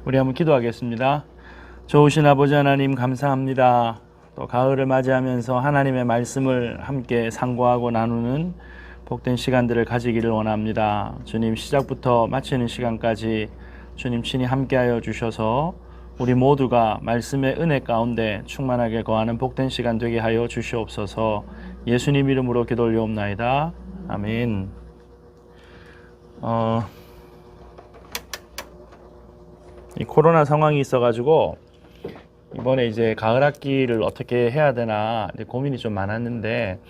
우리 한번 기도하겠습니다. 좋으신 아버지 하나님 감사합니다. 또 가을을 맞이하면서 하나님의 말씀을 함께 상고하고 나누는 복된 시간들을 가지기를 원합니다. 주님, 시작부터 마치는 시간까지 주님 친히 함께하여 주셔서 우리 모두가 말씀의 은혜 가운데 충만하게 거하는 복된 시간 되게 하여 주시옵소서. 예수님 이름으로 기도 올려옵나이다. 아멘. 이 코로나 상황이 있어가지고 이번에 이제 가을 학기를 어떻게 해야 되나 고민이 좀 많았는데,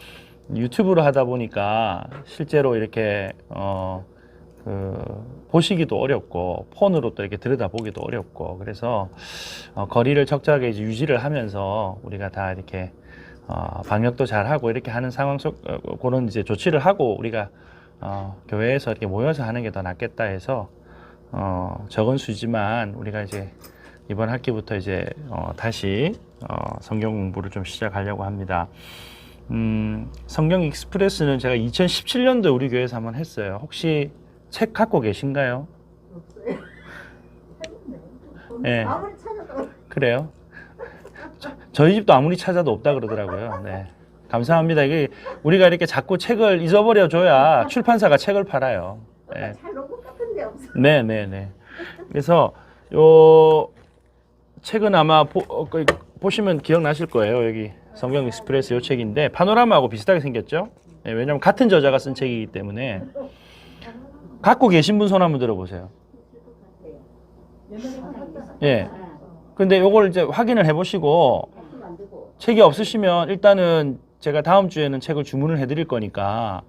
유튜브로 하다 보니까 실제로 이렇게 보시기도 어렵고 폰으로 또 이렇게 들여다보기도 어렵고, 그래서 거리를 적절하게 이제 유지를 하면서 우리가 다 이렇게 방역도 잘 하고 이렇게 하는 상황 속 그런 이제 조치를 하고 우리가 교회에서 이렇게 모여서 하는 게 더 낫겠다 해서 적은 수지만 우리가 이제 이번 학기부터 이제 다시 성경 공부를 좀 시작하려고 합니다. 성경 익스프레스는 제가 2017년도에 우리 교회에서 한번 했어요. 혹시 책 갖고 계신가요? 없어요. 네. 아무리 찾아도 그래요? 저희 집도 아무리 찾아도 없다 그러더라고요. 네. 감사합니다. 이게 우리가 이렇게 자꾸 책을 잊어버려 줘야 출판사가 책을 팔아요. 네. 잘 놓은 것 같은데 없어. 네. 그래서 요 책은 아마 보시면 기억나실 거예요. 여기 성경 익스프레스 요 책인데 파노라마하고 비슷하게 생겼죠? 네, 왜냐면 같은 저자가 쓴 책이기 때문에. 갖고 계신 분 손 한번 들어보세요. 예. 근데 요걸 이제 확인을 해보시고 책이 없으시면 일단은 제가 다음 주에는 책을 주문을 해드릴 거니까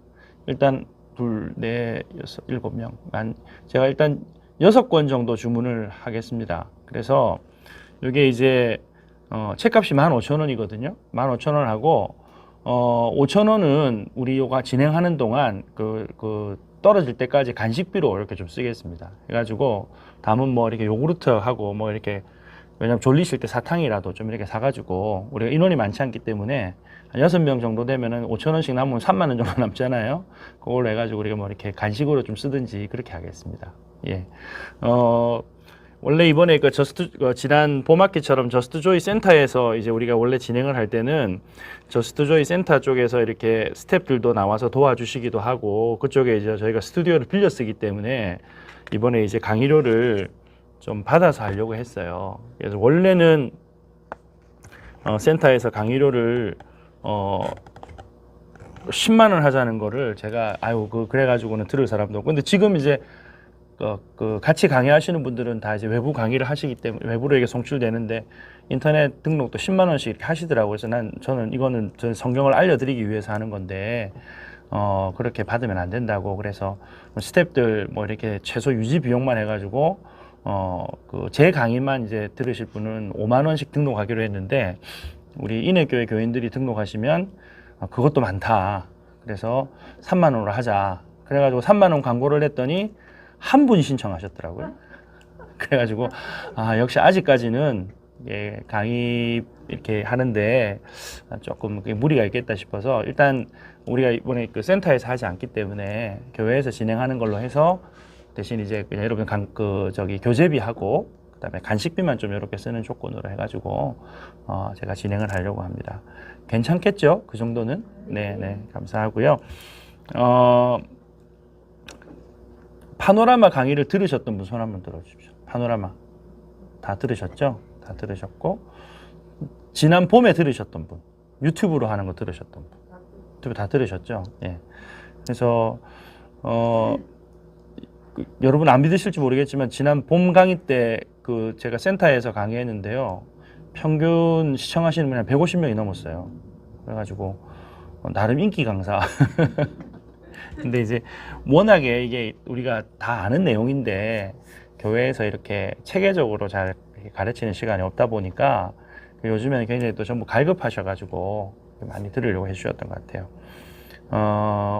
일단 둘, 넷, 여섯, 일곱 명. 제가 일단 6권 정도 주문을 하겠습니다. 그래서 이게 이제 책값이 15,000원이거든요. 15,000원 하고 5,000원은 우리 요가 진행하는 동안 그 떨어질 때까지 간식비로 이렇게 좀 쓰겠습니다. 해가지고 담은 뭐 이렇게 요구르트하고 뭐 이렇게, 왜냐면 졸리실 때 사탕이라도 좀 이렇게 사가지고, 우리가 인원이 많지 않기 때문에 한 6명 정도 되면은 5,000원씩 남으면 30,000원 정도 남잖아요. 그걸로 해가지고 우리가 뭐 이렇게 간식으로 좀 쓰든지 그렇게 하겠습니다. 예. 원래 이번에 지난 봄학기처럼 저스트 조이 센터에서 이제 우리가 원래 진행을 할 때는 저스트 조이 센터 쪽에서 이렇게 스태프들도 나와서 도와주시기도 하고, 그쪽에 이제 저희가 스튜디오를 빌려 쓰기 때문에 이번에 이제 강의료를 좀 받아서 하려고 했어요. 그래서 원래는 센터에서 강의료를 10만 원 하자는 거를 제가 그래가지고는 들을 사람도 없고, 근데 지금 이제 같이 강의하시는 분들은 다 이제 외부 강의를 하시기 때문에 외부로 이게 송출되는데 인터넷 등록도 10만 원씩 이렇게 하시더라고요. 그래서 저는 성경을 알려드리기 위해서 하는 건데 그렇게 받으면 안 된다고. 그래서 스태프들 뭐 이렇게 최소 유지 비용만 해가지고 제 강의만 이제 들으실 분은 5만 원씩 등록하기로 했는데, 우리 인해교회 교인들이 등록하시면 그것도 많다. 그래서 3만 원으로 하자. 그래가지고 3만 원 광고를 했더니 한 분이 신청하셨더라고요. 그래가지고 역시 아직까지는 강의 이렇게 하는데 조금 무리가 있겠다 싶어서, 일단 우리가 이번에 그 센터에서 하지 않기 때문에 교회에서 진행하는 걸로 해서 대신 이제 그냥 여러분 교재비하고 그다음에 간식비만 좀 이렇게 쓰는 조건으로 해가지고 제가 진행을 하려고 합니다. 괜찮겠죠? 그 정도는? 네, 감사하고요. 파노라마 강의를 들으셨던 분 손 한번 들어주십시오. 파노라마 다 들으셨죠? 다 들으셨고, 지난 봄에 들으셨던 분, 유튜브로 하는 거 들으셨던 분, 유튜브 다 들으셨죠? 예. 그래서 여러분 안 믿으실지 모르겠지만 지난 봄 강의 때 제가 센터에서 강의했는데요, 평균 시청하시는 분이 한 150명이 넘었어요. 그래가지고 나름 인기 강사. 근데 이제 워낙에 이게 우리가 다 아는 내용인데 교회에서 이렇게 체계적으로 잘 가르치는 시간이 없다 보니까 요즘에는 굉장히 또 전부 갈급하셔가지고 많이 들으려고 해주셨던 것 같아요.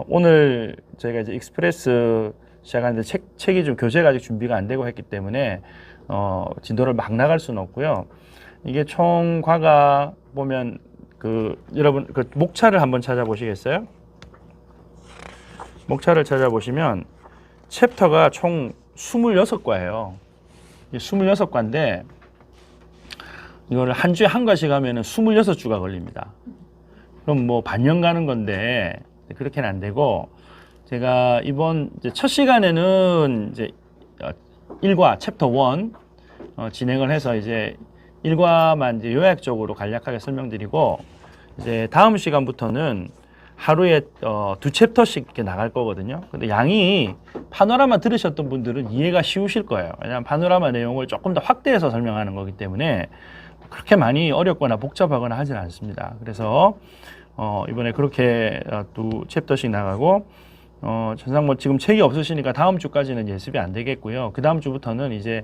오늘 저희가 이제 익스프레스 시작하는데 책이 좀 교재가 아직 준비가 안 되고 했기 때문에 진도를 막 나갈 수는 없고요. 이게 총 과가 보면 여러분 목차를 한번 찾아보시겠어요? 목차를 찾아보시면 챕터가 총 26과예요. 26과인데 이거를 한 주에 한 과씩 하면은 26주가 걸립니다. 그럼 뭐 반년 가는 건데 그렇게는 안 되고 제가 이번 이제 첫 시간에는 이제 1과 챕터 1 진행을 해서 이제 1과만 이제 요약적으로 간략하게 설명드리고 이제 다음 시간부터는 하루에 2챕터씩 이렇게 나갈 거거든요. 근데 양이 파노라마 들으셨던 분들은 이해가 쉬우실 거예요. 왜냐하면 파노라마 내용을 조금 더 확대해서 설명하는 거기 때문에 그렇게 많이 어렵거나 복잡하거나 하진 않습니다. 그래서 이번에 그렇게 2챕터씩 나가고 전상 뭐 지금 책이 없으시니까 다음 주까지는 예습이 안 되겠고요. 그 다음 주부터는 이제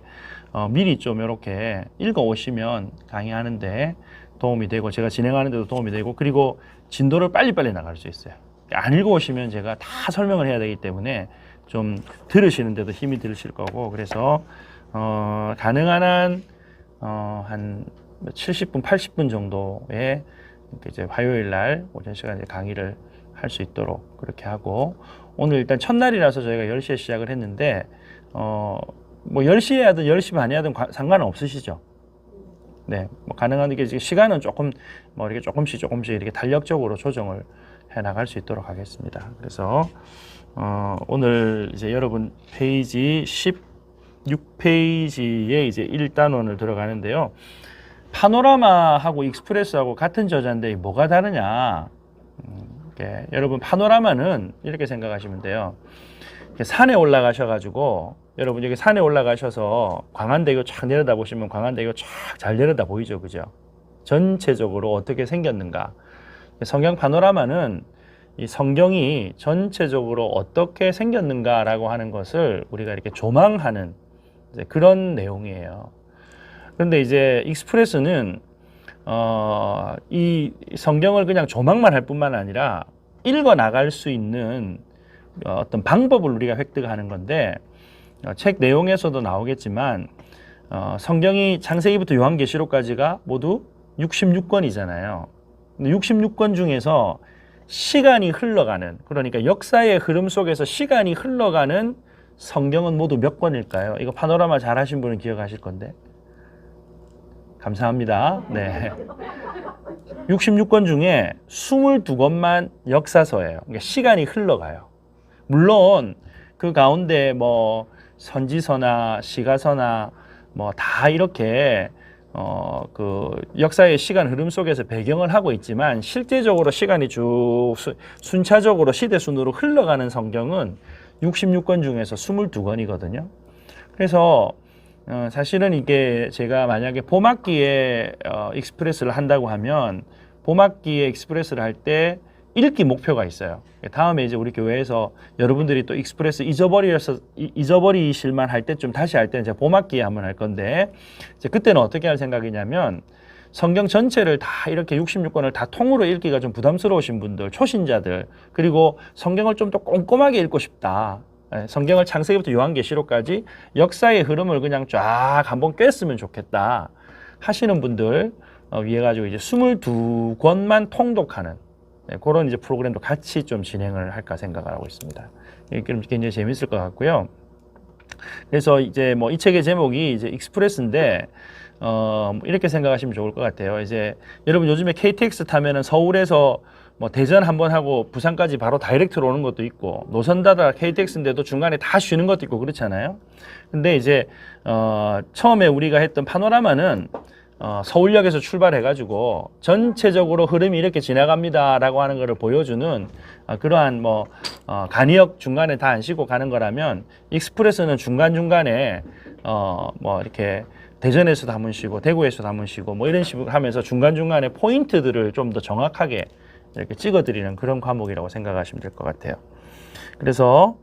미리 좀 이렇게 읽어 오시면 강의하는데 도움이 되고 제가 진행하는데도 도움이 되고 그리고 진도를 빨리빨리 나갈 수 있어요. 안 읽어 오시면 제가 다 설명을 해야 되기 때문에 좀 들으시는데도 힘이 드실 거고 그래서 가능한 한 70분, 80분 정도의 이제 화요일 날 오전 시간에 강의를 할 수 있도록 그렇게 하고 오늘 일단 첫날이라서 저희가 10시에 시작을 했는데 뭐 10시에 하든 10시 반에 하든 상관은 없으시죠? 네, 뭐 가능한 게 시간은 조금 뭐 이렇게 조금씩 이렇게 달력적으로 조정을 해 나갈 수 있도록 하겠습니다. 그래서 오늘 이제 여러분 페이지 16페이지에 이제 1단원을 들어가는데요. 파노라마하고 익스프레스하고 같은 저자인데 뭐가 다르냐? 여러분 파노라마는 이렇게 생각하시면 돼요. 산에 올라가셔가지고 여러분 여기 산에 올라가셔서 광안대교 쫙 내려다 보시면 광안대교 쫙 잘 내려다 보이죠, 그죠? 전체적으로 어떻게 생겼는가? 성경 파노라마는 이 성경이 전체적으로 어떻게 생겼는가라고 하는 것을 우리가 이렇게 조망하는 이제 그런 내용이에요. 그런데 이제 익스프레스는 이 성경을 그냥 조망만 할 뿐만 아니라 읽어 나갈 수 있는 어떤 방법을 우리가 획득하는 건데 책 내용에서도 나오겠지만 성경이 창세기부터 요한계시록까지가 모두 66권이잖아요. 66권 중에서 시간이 흘러가는 그러니까 역사의 흐름 속에서 시간이 흘러가는 성경은 모두 몇 권일까요? 이거 파노라마 잘 하신 분은 기억하실 건데. 감사합니다. 네. 66권 중에 22권만 역사서예요. 그러니까 시간이 흘러가요. 물론 그 가운데 뭐 선지서나 시가서나 뭐 다 이렇게 그 역사의 시간 흐름 속에서 배경을 하고 있지만 실제적으로 시간이 쭉 순차적으로 시대 순으로 흘러가는 성경은 66권 중에서 22권이거든요. 그래서 사실은 이게 제가 만약에 봄학기에 익스프레스를 한다고 하면 봄학기에 익스프레스를 할 때 읽기 목표가 있어요. 다음에 이제 우리 교회에서 여러분들이 또 익스프레스 잊어버리실만 할 때쯤 다시 할 때는 제가 봄학기에 한번 할 건데 이제 그때는 어떻게 할 생각이냐면 성경 전체를 다 이렇게 66권을 다 통으로 읽기가 좀 부담스러우신 분들, 초신자들 그리고 성경을 좀 더 꼼꼼하게 읽고 싶다. 성경을 창세기부터 요한계시록까지 역사의 흐름을 그냥 쫙 한번 꿰으면 좋겠다 하시는 분들 위해 가지고 이제 22권만 통독하는 그런 이제 프로그램도 같이 좀 진행을 할까 생각을 하고 있습니다. 그럼 굉장히 재밌을 것 같고요. 그래서 이제 뭐 이 책의 제목이 이제 익스프레스인데 이렇게 생각하시면 좋을 것 같아요. 이제 여러분 요즘에 KTX 타면은 서울에서 뭐 대전 한번 하고 부산까지 바로 다이렉트로 오는 것도 있고 노선 타다 KTX인데도 중간에 다 쉬는 것도 있고 그렇잖아요. 근데 이제 처음에 우리가 했던 파노라마는 서울역에서 출발해가지고 전체적으로 흐름이 이렇게 지나갑니다라고 하는 것을 보여주는 그러한 뭐 간이역 중간에 다 안 쉬고 가는 거라면 익스프레스는 중간중간에 뭐 이렇게 대전에서도 한 번 쉬고 대구에서도 한 번 쉬고 뭐 이런 식으로 하면서 중간중간에 포인트들을 좀 더 정확하게 이렇게 찍어드리는 그런 과목이라고 생각하시면 될 것 같아요. 그래서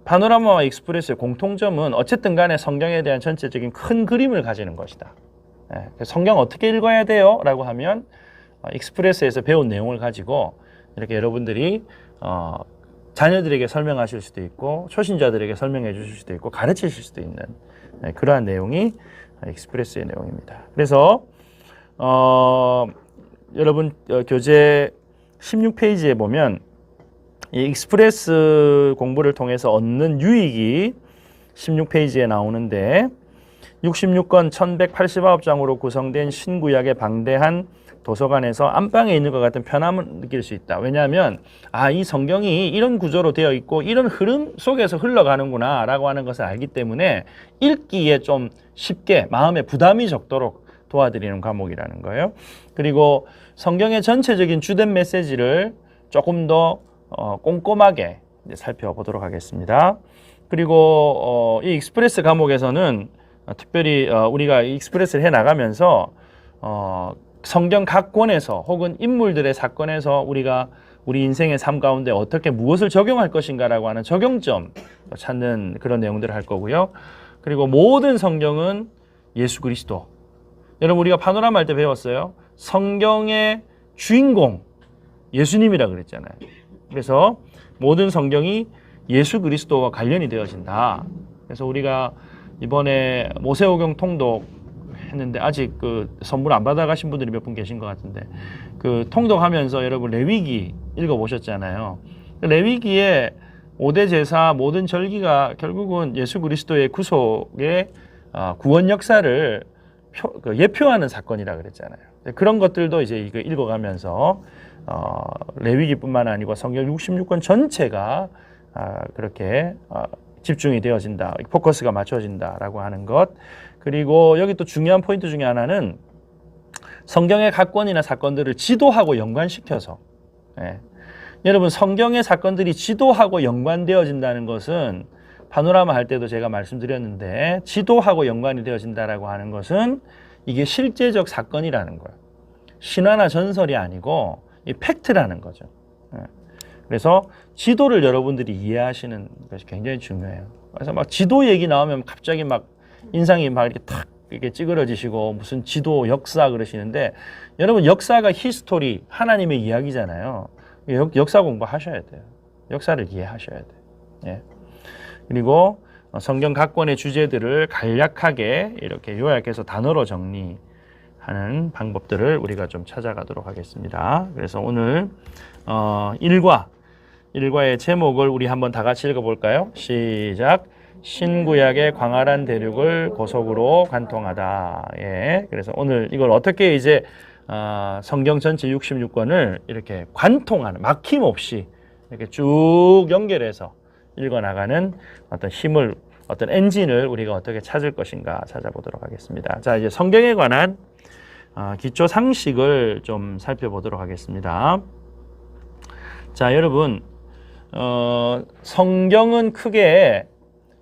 파노라마와 익스프레스의 공통점은 어쨌든 간에 성경에 대한 전체적인 큰 그림을 가지는 것이다. 성경 어떻게 읽어야 돼요? 라고 하면 익스프레스에서 배운 내용을 가지고 이렇게 여러분들이 자녀들에게 설명하실 수도 있고 초신자들에게 설명해 주실 수도 있고 가르치실 수도 있는 그러한 내용이 익스프레스의 내용입니다. 그래서 여러분 교재 16페이지에 보면 이 익스프레스 공부를 통해서 얻는 유익이 16페이지에 나오는데 66권 1189장으로 구성된 신구약의 방대한 도서관에서 안방에 있는 것 같은 편함을 느낄 수 있다. 왜냐하면 이 성경이 이런 구조로 되어 있고 이런 흐름 속에서 흘러가는구나 라고 하는 것을 알기 때문에 읽기에 좀 쉽게 마음에 부담이 적도록 도와드리는 과목이라는 거예요. 그리고 성경의 전체적인 주된 메시지를 조금 더 꼼꼼하게 이제 살펴보도록 하겠습니다. 그리고 이 익스프레스 과목에서는 특별히 우리가 익스프레스를 해나가면서 성경 각 권에서 혹은 인물들의 사건에서 우리가 우리 인생의 삶 가운데 어떻게 무엇을 적용할 것인가라고 하는 적용점 찾는 그런 내용들을 할 거고요. 그리고 모든 성경은 예수 그리스도. 여러분 우리가 파노라마 할 때 배웠어요. 성경의 주인공 예수님이라 그랬잖아요. 그래서 모든 성경이 예수 그리스도와 관련이 되어진다. 그래서 우리가 이번에 모세오경 통독 했는데 아직 그 선물 안 받아가신 분들이 몇 분 계신 것 같은데 그 통독하면서 여러분 레위기 읽어보셨잖아요. 레위기에 5대 제사 모든 절기가 결국은 예수 그리스도의 구속의 구원 역사를 예표하는 사건이라 그랬잖아요. 그런 것들도 이제 이거 읽어가면서 레위기뿐만 아니고 성경 66권 전체가 그렇게 집중이 되어진다, 포커스가 맞춰진다라고 하는 것. 그리고 여기 또 중요한 포인트 중에 하나는 성경의 각 권이나 사건들을 지도하고 연관시켜서 여러분 성경의 사건들이 지도하고 연관되어진다는 것은 파노라마 할 때도 제가 말씀드렸는데 지도하고 연관이 되어진다라고 하는 것은 이게 실제적 사건이라는 거예요. 신화나 전설이 아니고 이 팩트라는 거죠. 그래서 지도를 여러분들이 이해하시는 것이 굉장히 중요해요. 그래서 막 지도 얘기 나오면 갑자기 막 인상이 막 이렇게 탁 이렇게 찌그러지시고 무슨 지도 역사 그러시는데 여러분 역사가 히스토리 하나님의 이야기잖아요. 역사 공부하셔야 돼요. 역사를 이해하셔야 돼요. 예. 그리고 성경 각 권의 주제들을 간략하게 이렇게 요약해서 단어로 정리하는 방법들을 우리가 좀 찾아가도록 하겠습니다. 그래서 오늘 1과의 제목을 우리 한번 다 같이 읽어볼까요? 시작. 신구약의 광활한 대륙을 고속으로 관통하다. 예. 그래서 오늘 이걸 어떻게 이제 성경 전체 66권을 이렇게 관통하는 막힘없이 이렇게 쭉 연결해서 읽어나가는 어떤 힘을 어떤 엔진을 우리가 어떻게 찾을 것인가 찾아보도록 하겠습니다. 자, 이제 성경에 관한 기초 상식을 좀 살펴보도록 하겠습니다. 자, 여러분 성경은 크게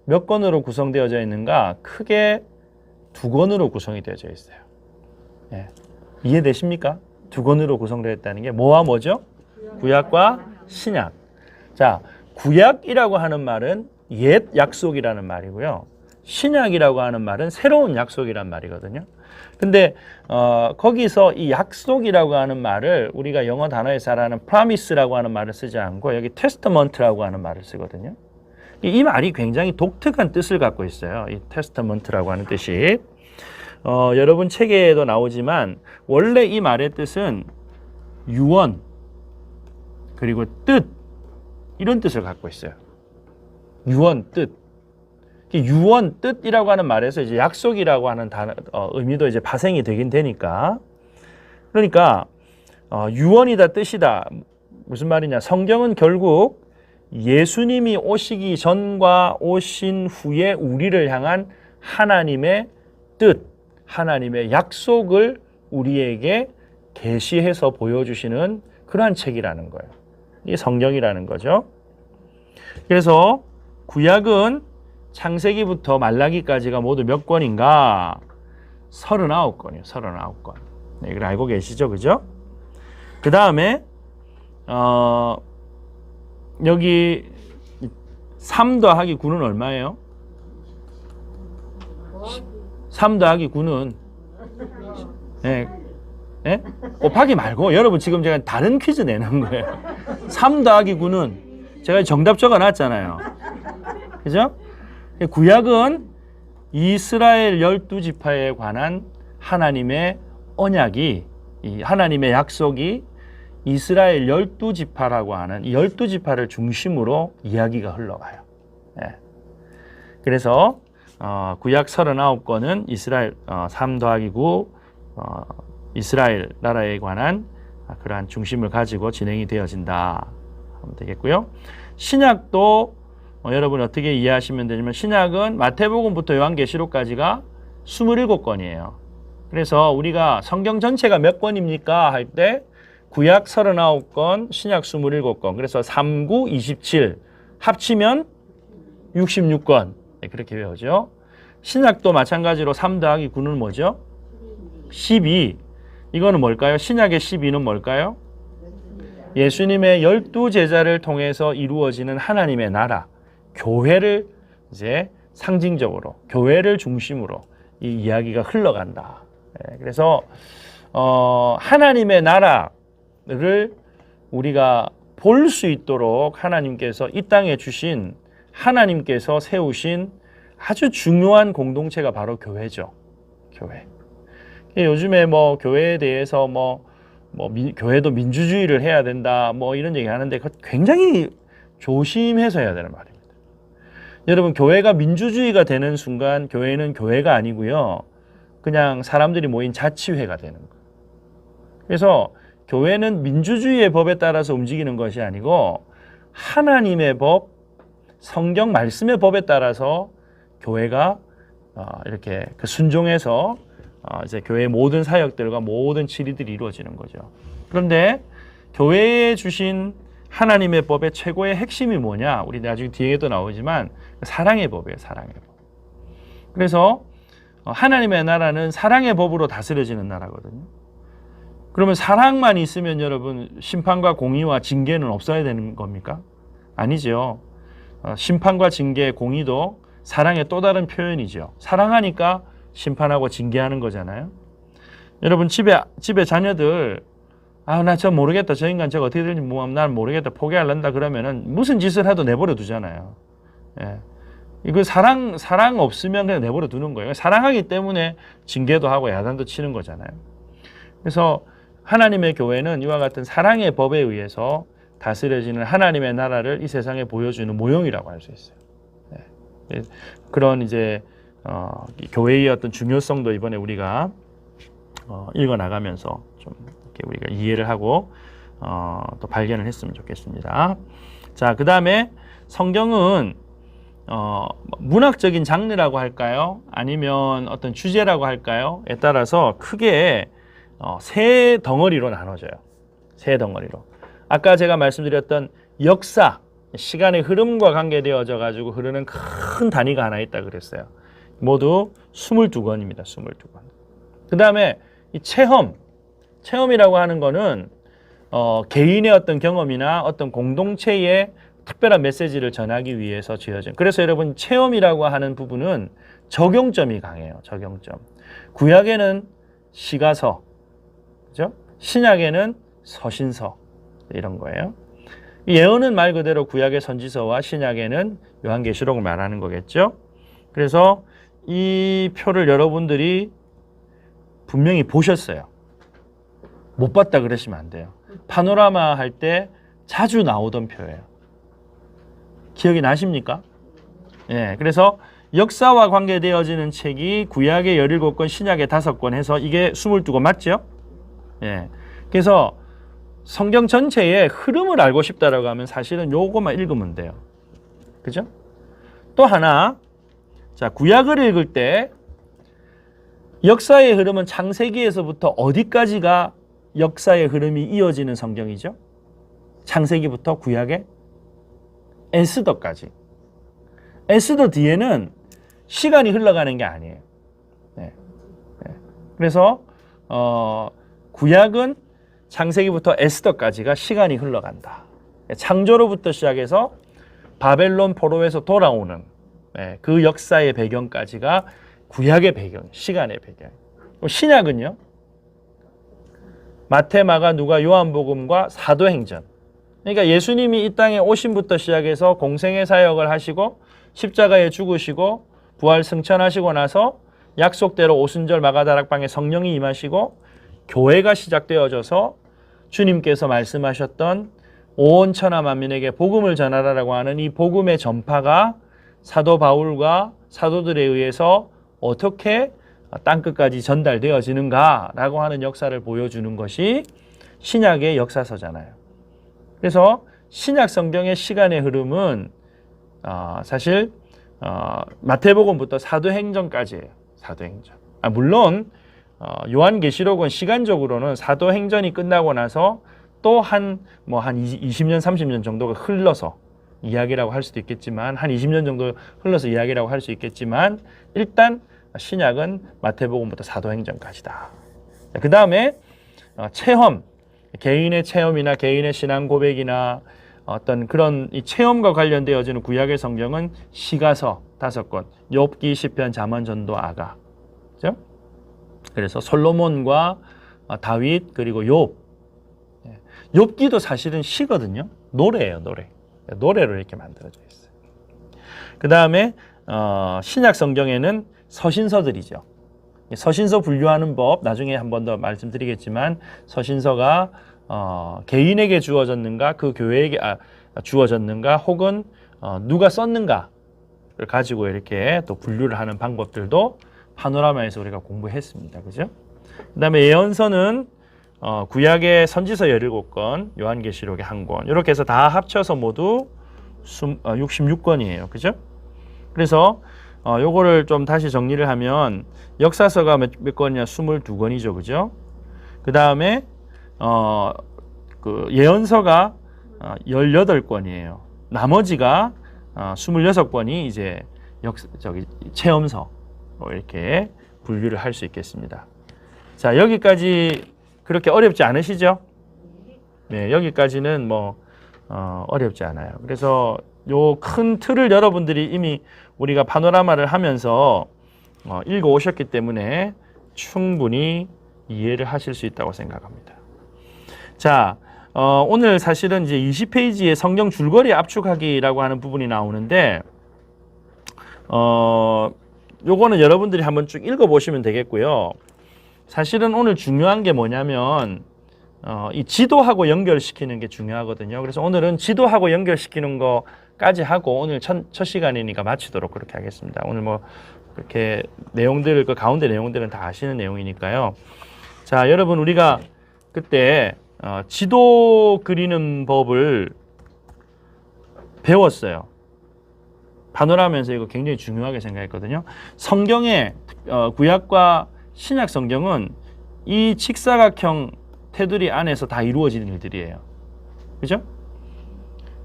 몇 권으로 구성되어져 있는가? 크게 2권으로 구성이 되어져 있어요. 예. 이해되십니까? 2권으로 구성되어 있다는 게 뭐와 뭐죠? 구약과 신약. 자, 구약이라고 하는 말은 옛 약속이라는 말이고요. 신약이라고 하는 말은 새로운 약속이란 말이거든요. 근데 거기서 이 약속이라고 하는 말을 우리가 영어 단어에서 잘 아는 promise라고 하는 말을 쓰지 않고 여기 testament라고 하는 말을 쓰거든요. 이 말이 굉장히 독특한 뜻을 갖고 있어요. 이 testament라고 하는 뜻이 여러분 책에도 나오지만 원래 이 말의 뜻은 유언 그리고 뜻 이런 뜻을 갖고 있어요. 유언, 뜻. 유언, 뜻이라고 하는 말에서 이제 약속이라고 하는 단어, 의미도 이제 파생이 되긴 되니까. 그러니까, 유언이다, 뜻이다. 무슨 말이냐. 성경은 결국 예수님이 오시기 전과 오신 후에 우리를 향한 하나님의 뜻, 하나님의 약속을 우리에게 계시해서 보여주시는 그러한 책이라는 거예요. 이게 성경이라는 거죠. 그래서 구약은 창세기부터 말라기까지가 모두 몇 권인가? 39권이에요. 39권. 네, 이걸 알고 계시죠? 그죠? 그 다음에 여기 3 더하기 9는 얼마예요? 3 더하기 9는 네. 네? 곱하기 말고 여러분 지금 제가 다른 퀴즈 내는 거예요. 3 더하기 9는 제가 정답 적어놨잖아요. 그죠? 구약은 이스라엘 12지파에 관한 하나님의 언약이 이 하나님의 약속이 이스라엘 12지파라고 하는 이 12지파를 중심으로 이야기가 흘러가요. 네. 그래서 구약 39권은 이스라엘 3 더하기 9 이스라엘 나라에 관한 그러한 중심을 가지고 진행이 되어진다 하면 되겠고요. 신약도 여러분 어떻게 이해하시면 되냐면 신약은 마태복음부터 요한계시록까지가 27권이에요. 그래서 우리가 성경 전체가 몇 권입니까? 할 때 구약 39권, 신약 27권. 그래서 3, 9, 27 합치면 66권. 네, 그렇게 외우죠. 신약도 마찬가지로 3 더하기 9는 뭐죠? 12. 이거는 뭘까요? 신약의 12는 뭘까요? 예수님의 12제자를 통해서 이루어지는 하나님의 나라, 교회를 이제 상징적으로, 교회를 중심으로 이 이야기가 흘러간다. 그래서 하나님의 나라를 우리가 볼 수 있도록 하나님께서 이 땅에 주신, 하나님께서 세우신 아주 중요한 공동체가 바로 교회죠. 교회. 요즘에 뭐 교회에 대해서 교회도 민주주의를 해야 된다 뭐 이런 얘기 하는데 굉장히 조심해서 해야 되는 말입니다. 여러분, 교회가 민주주의가 되는 순간 교회는 교회가 아니고요. 그냥 사람들이 모인 자치회가 되는 거예요. 그래서 교회는 민주주의의 법에 따라서 움직이는 것이 아니고 하나님의 법, 성경 말씀의 법에 따라서 교회가 이렇게 순종해서 이제 교회의 모든 사역들과 모든 치리들이 이루어지는 거죠. 그런데 교회에 주신 하나님의 법의 최고의 핵심이 뭐냐? 우리 나중에 뒤에도 나오지만 사랑의 법이에요. 사랑의 법. 그래서 하나님의 나라는 사랑의 법으로 다스려지는 나라거든요. 그러면 사랑만 있으면 여러분 심판과 공의와 징계는 없어야 되는 겁니까? 아니죠. 심판과 징계, 공의도 사랑의 또 다른 표현이죠. 사랑하니까 심판하고 징계하는 거잖아요. 여러분 집에 자녀들 나 저 모르겠다. 저 인간 저거 어떻게 될지 난 모르겠다. 포기할란다 그러면은 무슨 짓을 해도 내버려 두잖아요. 예. 이거 사랑 없으면 그냥 내버려 두는 거예요. 사랑하기 때문에 징계도 하고 야단도 치는 거잖아요. 그래서 하나님의 교회는 이와 같은 사랑의 법에 의해서 다스려지는 하나님의 나라를 이 세상에 보여주는 모형이라고 할 수 있어요. 예. 그런 이제 교회의 어떤 중요성도 이번에 우리가 읽어 나가면서 좀 이렇게 우리가 이해를 하고 또 발견을 했으면 좋겠습니다. 자, 그 다음에 성경은 문학적인 장르라고 할까요? 아니면 어떤 주제라고 할까요?에 따라서 크게 세 덩어리로 나눠져요. 세 덩어리로. 아까 제가 말씀드렸던 역사, 시간의 흐름과 관계되어져 가지고 흐르는 큰 단위가 하나 있다 그랬어요. 모두 22권입니다. 22권. 그 다음에 이 체험이라고 하는 거는 개인의 어떤 경험이나 어떤 공동체의 특별한 메시지를 전하기 위해서 지어진. 그래서 여러분 체험이라고 하는 부분은 적용점이 강해요. 적용점. 구약에는 시가서, 그죠? 신약에는 서신서 이런 거예요. 예언은 말 그대로 구약의 선지서와 신약에는 요한계시록을 말하는 거겠죠. 그래서 이 표를 여러분들이 분명히 보셨어요. 못 봤다 그러시면 안 돼요. 파노라마 할 때 자주 나오던 표예요. 기억이 나십니까? 예, 그래서 역사와 관계되어지는 책이 구약의 17권, 신약의 5권 해서 이게 22권 맞죠? 예. 그래서 성경 전체의 흐름을 알고 싶다라고 하면 사실은 요것만 읽으면 돼요. 그죠? 또 하나, 자, 구약을 읽을 때 역사의 흐름은 창세기에서부터 어디까지가 역사의 흐름이 이어지는 성경이죠? 창세기부터 구약의 에스더까지. 에스더 뒤에는 시간이 흘러가는 게 아니에요. 네. 네. 그래서 구약은 창세기부터 에스더까지가 시간이 흘러간다. 창조로부터 시작해서 바벨론 포로에서 돌아오는 그 역사의 배경까지가 구약의 배경, 시간의 배경. 신약은요? 마태, 마가, 누가, 요한복음과 사도행전. 그러니까 예수님이 이 땅에 오심부터 시작해서 공생의 사역을 하시고 십자가에 죽으시고 부활 승천하시고 나서 약속대로 오순절 마가다락방에 성령이 임하시고 교회가 시작되어져서 주님께서 말씀하셨던 온 천하 만민에게 복음을 전하라라고 하는 이 복음의 전파가 사도 바울과 사도들에 의해서 어떻게 땅끝까지 전달되어지는가라고 하는 역사를 보여주는 것이 신약의 역사서잖아요. 그래서 신약 성경의 시간의 흐름은 사실 마태복음부터 사도행전까지예요. 사도행전. 물론 요한계시록은 시간적으로는 사도행전이 끝나고 나서 또 한 20년, 30년 정도가 흘러서 이야기라고 할 수도 있겠지만, 한 20년 정도 흘러서 이야기라고 할 수 있겠지만, 일단 신약은 마태복음부터 사도행전까지다. 그 다음에 체험, 개인의 체험이나 개인의 신앙 고백이나 어떤 그런 이 체험과 관련되어지는 구약의 성경은 시가서 5권, 욥기, 시편, 잠언, 전도, 아가. 그죠? 그래서 솔로몬과 다윗 그리고 욥. 욥기도 사실은 시거든요. 노래예요, 노래. 노래로 이렇게 만들어져 있어요. 그 다음에 신약 성경에는 서신서들이죠. 서신서 분류하는 법 나중에 한 번 더 말씀드리겠지만, 서신서가 개인에게 주어졌는가, 그 교회에게 주어졌는가, 혹은 누가 썼는가를 가지고 이렇게 또 분류를 하는 방법들도 파노라마에서 우리가 공부했습니다. 그죠? 그 다음에 예언서는 구약의 선지서 17권, 요한계시록의 1권, 이렇게 해서 다 합쳐서 모두 66권이에요. 그죠? 그래서 요거를 좀 다시 정리를 하면, 역사서가 몇 권이냐? 22권이죠. 그죠? 그 다음에 그 예언서가 18권이에요. 나머지가 26권이 이제 체험서, 이렇게 분류를 할 수 있겠습니다. 자, 여기까지 그렇게 어렵지 않으시죠? 네, 여기까지는 어렵지 않아요. 그래서 요 큰 틀을 여러분들이 이미 우리가 파노라마를 하면서 읽어 오셨기 때문에 충분히 이해를 하실 수 있다고 생각합니다. 자, 오늘 사실은 이제 20페이지에 성경 줄거리 압축하기라고 하는 부분이 나오는데, 요거는 여러분들이 한번 쭉 읽어보시면 되겠고요. 사실은 오늘 중요한 게 뭐냐면 이 지도하고 연결시키는 게 중요하거든요. 그래서 오늘은 지도하고 연결시키는 거까지 하고, 오늘 첫 시간이니까 마치도록 그렇게 하겠습니다. 오늘 그렇게 내용들, 그 가운데 내용들은 다 아시는 내용이니까요. 자, 여러분, 우리가 그때 지도 그리는 법을 배웠어요. 파노라마에서 이거 굉장히 중요하게 생각했거든요. 성경의 구약과 신약 성경은 이 직사각형 테두리 안에서 다 이루어지는 일들이에요. 그죠?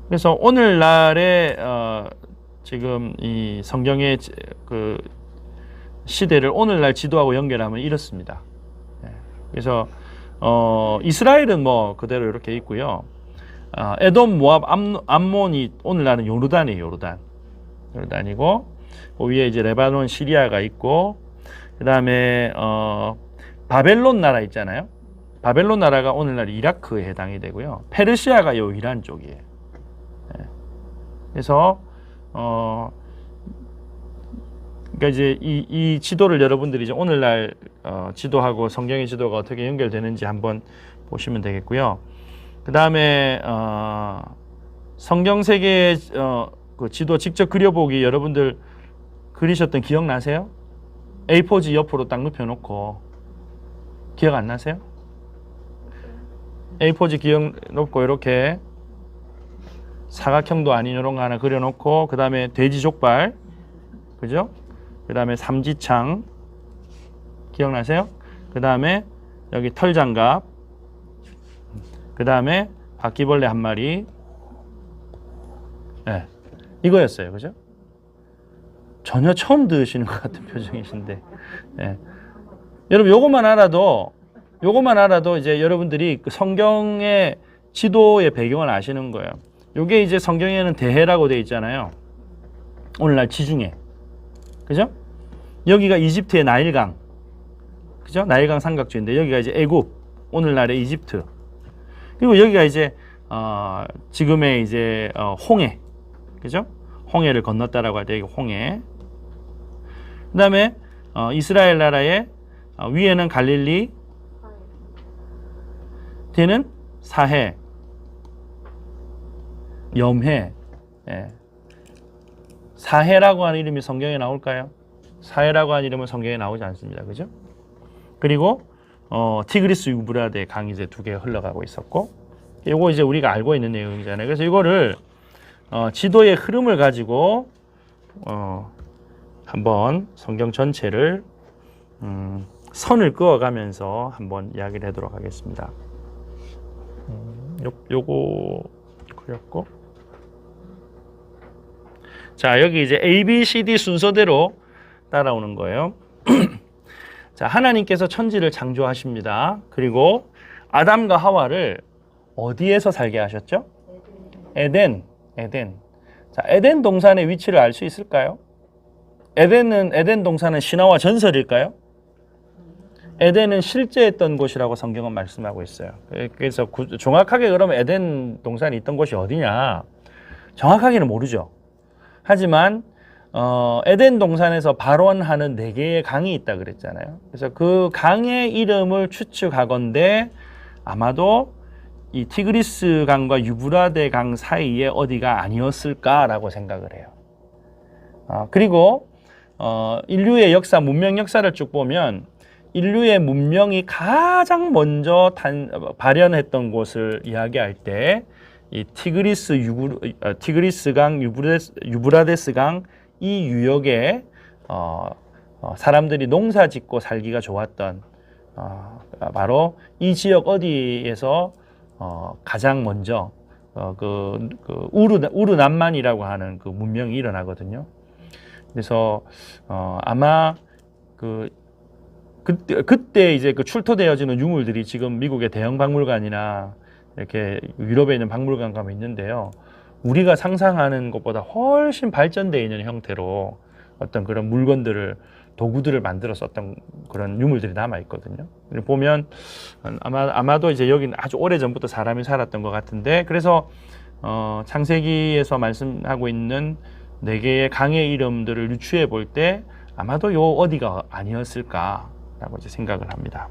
그래서 오늘날의 지금 이 성경의 그 시대를 오늘날 지도하고 연결하면 이렇습니다. 그래서 이스라엘은 그대로 이렇게 있고요. 에돔, 모압, 암몬이 오늘날은 요르단이에요. 요르단이고, 그 위에 이제 레바논, 시리아가 있고, 그 다음에 바벨론 나라 있잖아요. 바벨론 나라가 오늘날 이라크에 해당이 되고요. 페르시아가 요 이란 쪽이에요. 그래서 그러니까 이제 이 지도를 여러분들이 이제 오늘날 지도하고 성경의 지도가 어떻게 연결되는지 한번 보시면 되겠고요. 그 다음에 성경 세계의 그 지도 직접 그려보기 여러분들 그리셨던 기억나세요? A4지 옆으로 딱 눕혀놓고 기억 안 나세요? A4지 기억 놓고 이렇게 사각형도 아닌 이런 거 하나 그려놓고, 그 다음에 돼지 족발, 그죠? 그 다음에 삼지창 기억나세요? 그 다음에 여기 털장갑, 그 다음에 바퀴벌레 한 마리. 네, 이거였어요. 그죠? 전혀 처음 들으시는 것 같은 표정이신데, 네. 여러분 요것만 알아도 이제 여러분들이 그 성경의 지도의 배경을 아시는 거예요. 요게 이제 성경에는 대해라고 되어 있잖아요. 오늘날 지중해, 그죠? 여기가 이집트의 나일강, 그죠? 나일강 삼각주인데, 여기가 이제 애굽, 오늘날의 이집트. 그리고 여기가 이제 지금의 이제 홍해, 그죠? 홍해를 건넜다라고 할 때 이게 홍해. 그다음에 이스라엘 나라의 위에는 갈릴리, 뒤에는 사해, 염해, 사해라고 하는 이름이 성경에 나올까요? 사해라고 하는 이름은 성경에 나오지 않습니다. 그죠? 그리고 티그리스 유브라데 강이 이제 두 개 흘러가고 있었고, 이거 이제 우리가 알고 있는 내용이잖아요. 그래서 이거를 지도의 흐름을 가지고 한번 성경 전체를 선을 그어가면서 한번 이야기를 하도록 하겠습니다. 요거 그렸고, 자 여기 이제 A, B, C, D 순서대로 따라오는 거예요. 자, 하나님께서 천지를 창조하십니다. 그리고 아담과 하와를 어디에서 살게 하셨죠? 에덴. 자, 에덴 동산의 위치를 알 수 있을까요? 에덴 동산은 신화와 전설일까요? 에덴은 실제했던 곳이라고 성경은 말씀하고 있어요. 그래서 정확하게 그러면 에덴 동산이 있던 곳이 어디냐? 정확하게는 모르죠. 하지만 에덴 동산에서 발원하는 4개의 강이 있다 그랬잖아요. 그래서 그 강의 이름을 추측하건대 아마도 이 티그리스 강과 유브라데 강 사이에 어디가 아니었을까라고 생각을 해요. 그리고 인류의 역사, 문명 역사를 쭉 보면 인류의 문명이 가장 먼저 발현했던 곳을 이야기할 때 이 티그리스 강, 유브라데스 강 이 유역에 사람들이 농사 짓고 살기가 좋았던 바로 이 지역 어디에서 가장 먼저 우르난만이라고 하는 그 문명이 일어나거든요. 그래서 아마 그때 이제 그 출토되어지는 유물들이 지금 미국의 대형 박물관이나 이렇게 유럽에 있는 박물관 가면 있는데요. 우리가 상상하는 것보다 훨씬 발전되어 있는 형태로 어떤 그런 물건들을, 도구들을 만들어 썼던 그런 유물들이 남아 있거든요. 보면 아마도 이제 여기는 아주 오래 전부터 사람이 살았던 것 같은데, 그래서 창세기에서 말씀하고 있는 4개의 강의 이름들을 유추해 볼 때 아마도 요 어디가 아니었을까라고 이제 생각을 합니다.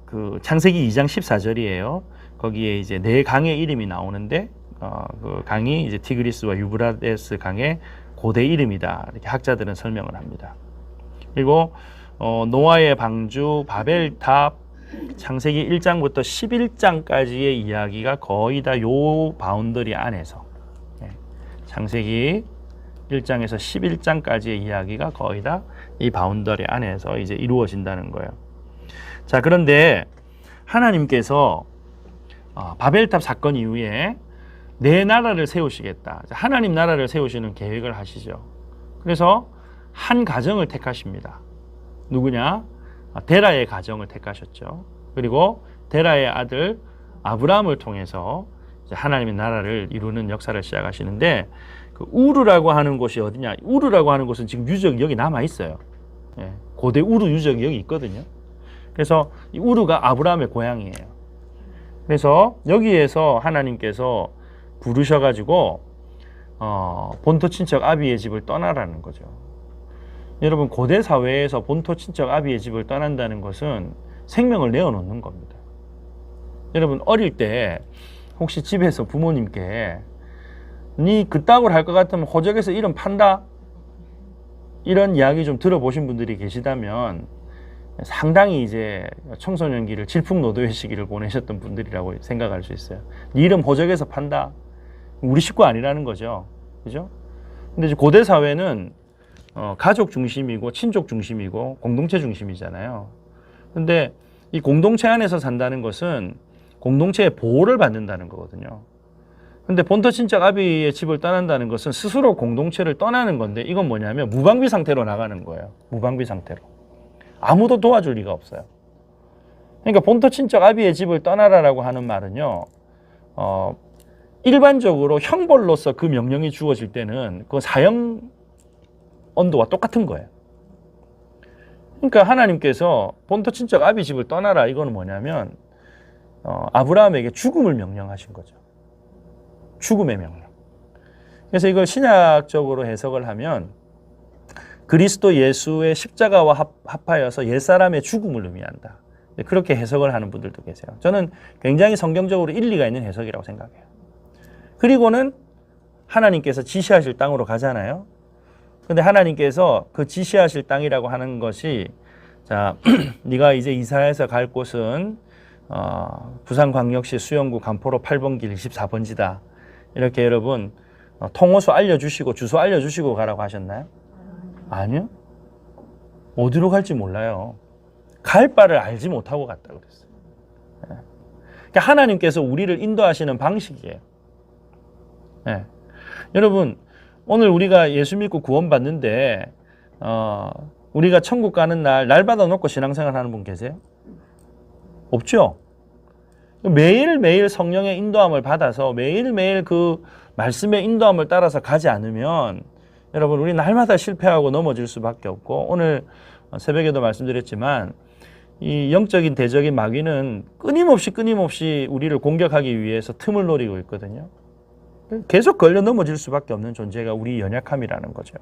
그 창세기 2장 14절이에요. 거기에 이제 4강의 이름이 나오는데 그 강이 이제 티그리스와 유브라데스 강의 고대 이름이다. 이렇게 학자들은 설명을 합니다. 그리고 노아의 방주, 바벨탑, 창세기 1장부터 11장까지의 이야기가 거의 다 요 바운더리 안에서, 창세기 1장에서 11장까지의 이야기가 거의 다 이 바운더리 안에서 이제 이루어진다는 거예요. 자, 그런데 하나님께서 바벨탑 사건 이후에 내 나라를 세우시겠다. 하나님 나라를 세우시는 계획을 하시죠. 그래서 한 가정을 택하십니다. 누구냐? 데라의 가정을 택하셨죠. 그리고 데라의 아들 아브라함을 통해서 하나님의 나라를 이루는 역사를 시작하시는데, 그 우르라고 하는 곳이 어디냐? 우르라고 하는 곳은 지금 유적이 여기 남아 있어요. 고대 우르 유적이 여기 있거든요. 그래서 이 우르가 아브라함의 고향이에요. 그래서 여기에서 하나님께서 부르셔가지고 본토 친척 아비의 집을 떠나라는 거죠. 여러분, 고대 사회에서 본토 친척 아비의 집을 떠난다는 것은 생명을 내어놓는 겁니다. 여러분, 어릴 때 혹시 집에서 부모님께 니 그따구를 할 것 같으면 호적에서 이름 판다? 이런 이야기 좀 들어보신 분들이 계시다면 상당히 이제 청소년기를 질풍노도의 시기를 보내셨던 분들이라고 생각할 수 있어요. 네 이름 호적에서 판다. 우리 식구 아니라는 거죠. 그죠? 근데 이제 고대 사회는 가족 중심이고 친족 중심이고 공동체 중심이잖아요. 근데 이 공동체 안에서 산다는 것은 공동체의 보호를 받는다는 거거든요. 근데 본토 친척 아비의 집을 떠난다는 것은 스스로 공동체를 떠나는 건데, 이건 뭐냐면 무방비 상태로 나가는 거예요. 무방비 상태로. 아무도 도와줄 리가 없어요. 그러니까 본토 친척 아비의 집을 떠나라라고 하는 말은요, 일반적으로 형벌로서 그 명령이 주어질 때는 그 사형 언도와 똑같은 거예요. 그러니까 하나님께서 본토 친척 아비 집을 떠나라, 이거는 뭐냐면 아브라함에게 죽음을 명령하신 거죠. 죽음의 명령. 그래서 이걸 신약적으로 해석을 하면 그리스도 예수의 십자가와 합하여서 옛사람의 죽음을 의미한다. 그렇게 해석을 하는 분들도 계세요. 저는 굉장히 성경적으로 일리가 있는 해석이라고 생각해요. 그리고는 하나님께서 지시하실 땅으로 가잖아요. 근데 하나님께서 그 지시하실 땅이라고 하는 것이 자, 네가 이제 이사해서 갈 곳은 부산광역시 수영구 간포로 8번 길 24번지다. 이렇게 여러분 통호수 알려주시고 주소 알려주시고 가라고 하셨나요? 아니요. 어디로 갈지 몰라요. 갈 바를 알지 못하고 갔다 그랬어요. 그러니까 하나님께서 우리를 인도하시는 방식이에요. 네. 여러분 오늘 우리가 예수 믿고 구원받는데 우리가 천국 가는 날 받아놓고 신앙생활 하는 분 계세요? 없죠? 매일매일 성령의 인도함을 받아서 매일매일 그 말씀의 인도함을 따라서 가지 않으면 여러분 우리 날마다 실패하고 넘어질 수밖에 없고 오늘 새벽에도 말씀드렸지만 이 영적인 대적인 마귀는 끊임없이 우리를 공격하기 위해서 틈을 노리고 있거든요. 계속 걸려 넘어질 수밖에 없는 존재가 우리 연약함이라는 거죠.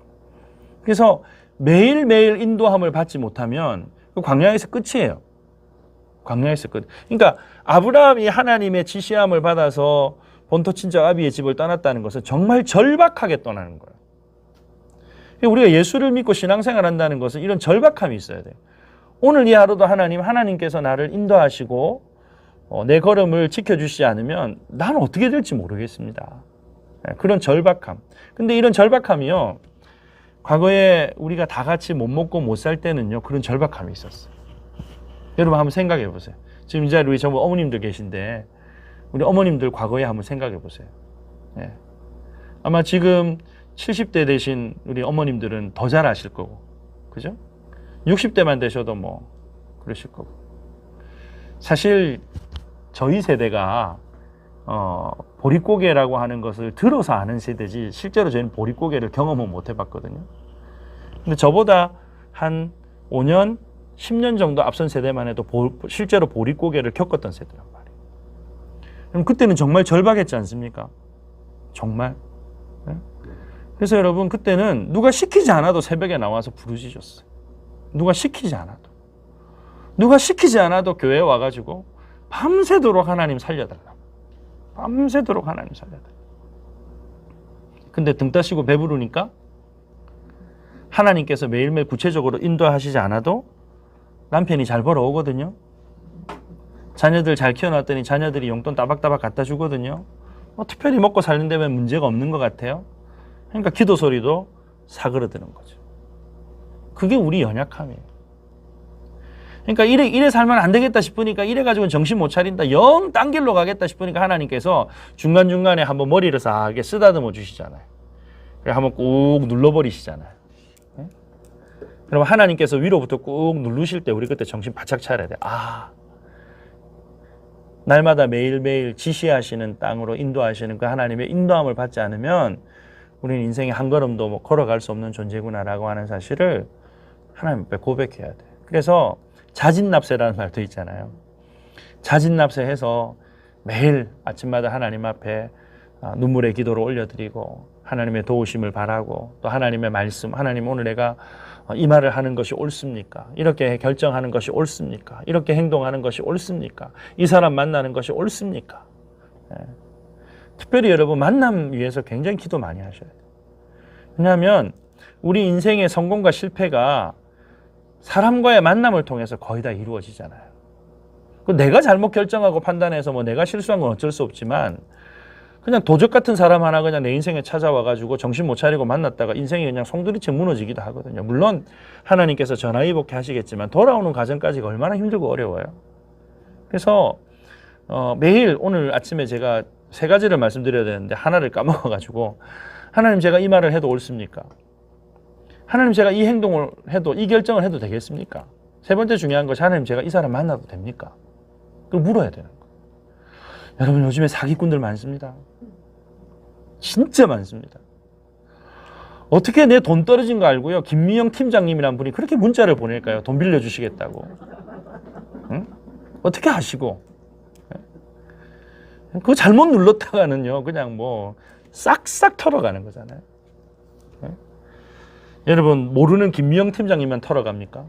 그래서 매일매일 인도함을 받지 못하면 그 광야에서 끝이에요. 광야에서 끝. 그러니까 아브라함이 하나님의 지시함을 받아서 본토 친척 아비의 집을 떠났다는 것은 정말 절박하게 떠나는 거예요. 우리가 예수를 믿고 신앙생활 한다는 것은 이런 절박함이 있어야 돼요. 오늘 이 하루도 하나님께서 나를 인도하시고 내 걸음을 지켜주시지 않으면 나는 어떻게 될지 모르겠습니다. 그런 절박함. 근데 이런 절박함이요. 과거에 우리가 다 같이 못 먹고 못 살 때는요. 그런 절박함이 있었어요. 여러분 한번 생각해 보세요. 지금 이 자리에 우리 전부 어머님들 계신데 우리 어머님들 과거에 한번 생각해 보세요. 네. 아마 지금 70대 되신 우리 어머님들은 더 잘 아실 거고 그죠? 60대만 되셔도 뭐 그러실 거고 사실 저희 세대가 보릿고개라고 하는 것을 들어서 아는 세대지 실제로 저희는 보릿고개를 경험은 못 해봤거든요. 근데 저보다 한 5년, 10년 정도 앞선 세대만 해도 실제로 보릿고개를 겪었던 세대란 말이에요. 그럼 그때는 정말 절박했지 않습니까? 정말. 네? 그래서 여러분 그때는 누가 시키지 않아도 새벽에 나와서 부르짖었어요. 누가 시키지 않아도 교회에 와가지고 밤새도록 하나님 살려달라고. 밤새도록 하나님 살려달라고. 근데 등 따시고 배부르니까 하나님께서 매일매일 구체적으로 인도하시지 않아도 남편이 잘 벌어오거든요. 자녀들 잘 키워놨더니 자녀들이 용돈 따박따박 갖다 주거든요. 특별히 먹고 사는 데면 문제가 없는 것 같아요. 그러니까 기도 소리도 사그러드는 거죠. 그게 우리 연약함이에요. 그러니까 이래 살면 안 되겠다 싶으니까 이래가지고는 정신 못 차린다. 영 딴 길로 가겠다 싶으니까 하나님께서 중간중간에 한번 머리를 싸게 쓰다듬어 주시잖아요. 한번 꾹 눌러버리시잖아요. 네? 그럼 하나님께서 위로부터 꾹 누르실 때 우리 그때 정신 바짝 차려야 돼요. 날마다 매일매일 지시하시는 땅으로 인도하시는 그 하나님의 인도함을 받지 않으면 우리는 인생의 한 걸음도 걸어갈 수 없는 존재구나라고 하는 사실을 하나님 앞에 고백해야 돼요. 그래서 자진납세라는 말도 있잖아요. 자진납세해서 매일 아침마다 하나님 앞에 눈물의 기도를 올려드리고 하나님의 도우심을 바라고 또 하나님의 말씀, 하나님 오늘 내가 이 말을 하는 것이 옳습니까? 이렇게 결정하는 것이 옳습니까? 이렇게 행동하는 것이 옳습니까? 이 사람 만나는 것이 옳습니까? 특별히 여러분 만남 위해서 굉장히 기도 많이 하셔야 돼요. 왜냐하면 우리 인생의 성공과 실패가 사람과의 만남을 통해서 거의 다 이루어지잖아요. 내가 잘못 결정하고 판단해서 내가 실수한 건 어쩔 수 없지만 그냥 도적 같은 사람 하나 그냥 내 인생에 찾아와가지고 정신 못 차리고 만났다가 인생이 그냥 송두리째 무너지기도 하거든요. 물론 하나님께서 전화위복해 하시겠지만 돌아오는 과정까지가 얼마나 힘들고 어려워요. 그래서 매일 오늘 아침에 제가 3가지를 말씀드려야 되는데 하나를 까먹어가지고 하나님 제가 이 말을 해도 옳습니까? 하나님 제가 이 행동을 해도 이 결정을 해도 되겠습니까? 3번째 중요한 것이 하나님 제가 이 사람 만나도 됩니까? 그걸 물어야 되는 거예요. 여러분 요즘에 사기꾼들 많습니다. 진짜 많습니다. 어떻게 내 돈 떨어진 거 알고요. 김미영 팀장님이라는 분이 그렇게 문자를 보낼까요? 돈 빌려주시겠다고. 응? 어떻게 아시고. 그거 잘못 눌렀다가는요. 그냥 싹싹 털어가는 거잖아요. 여러분 모르는 김미영 팀장님만 털어갑니까?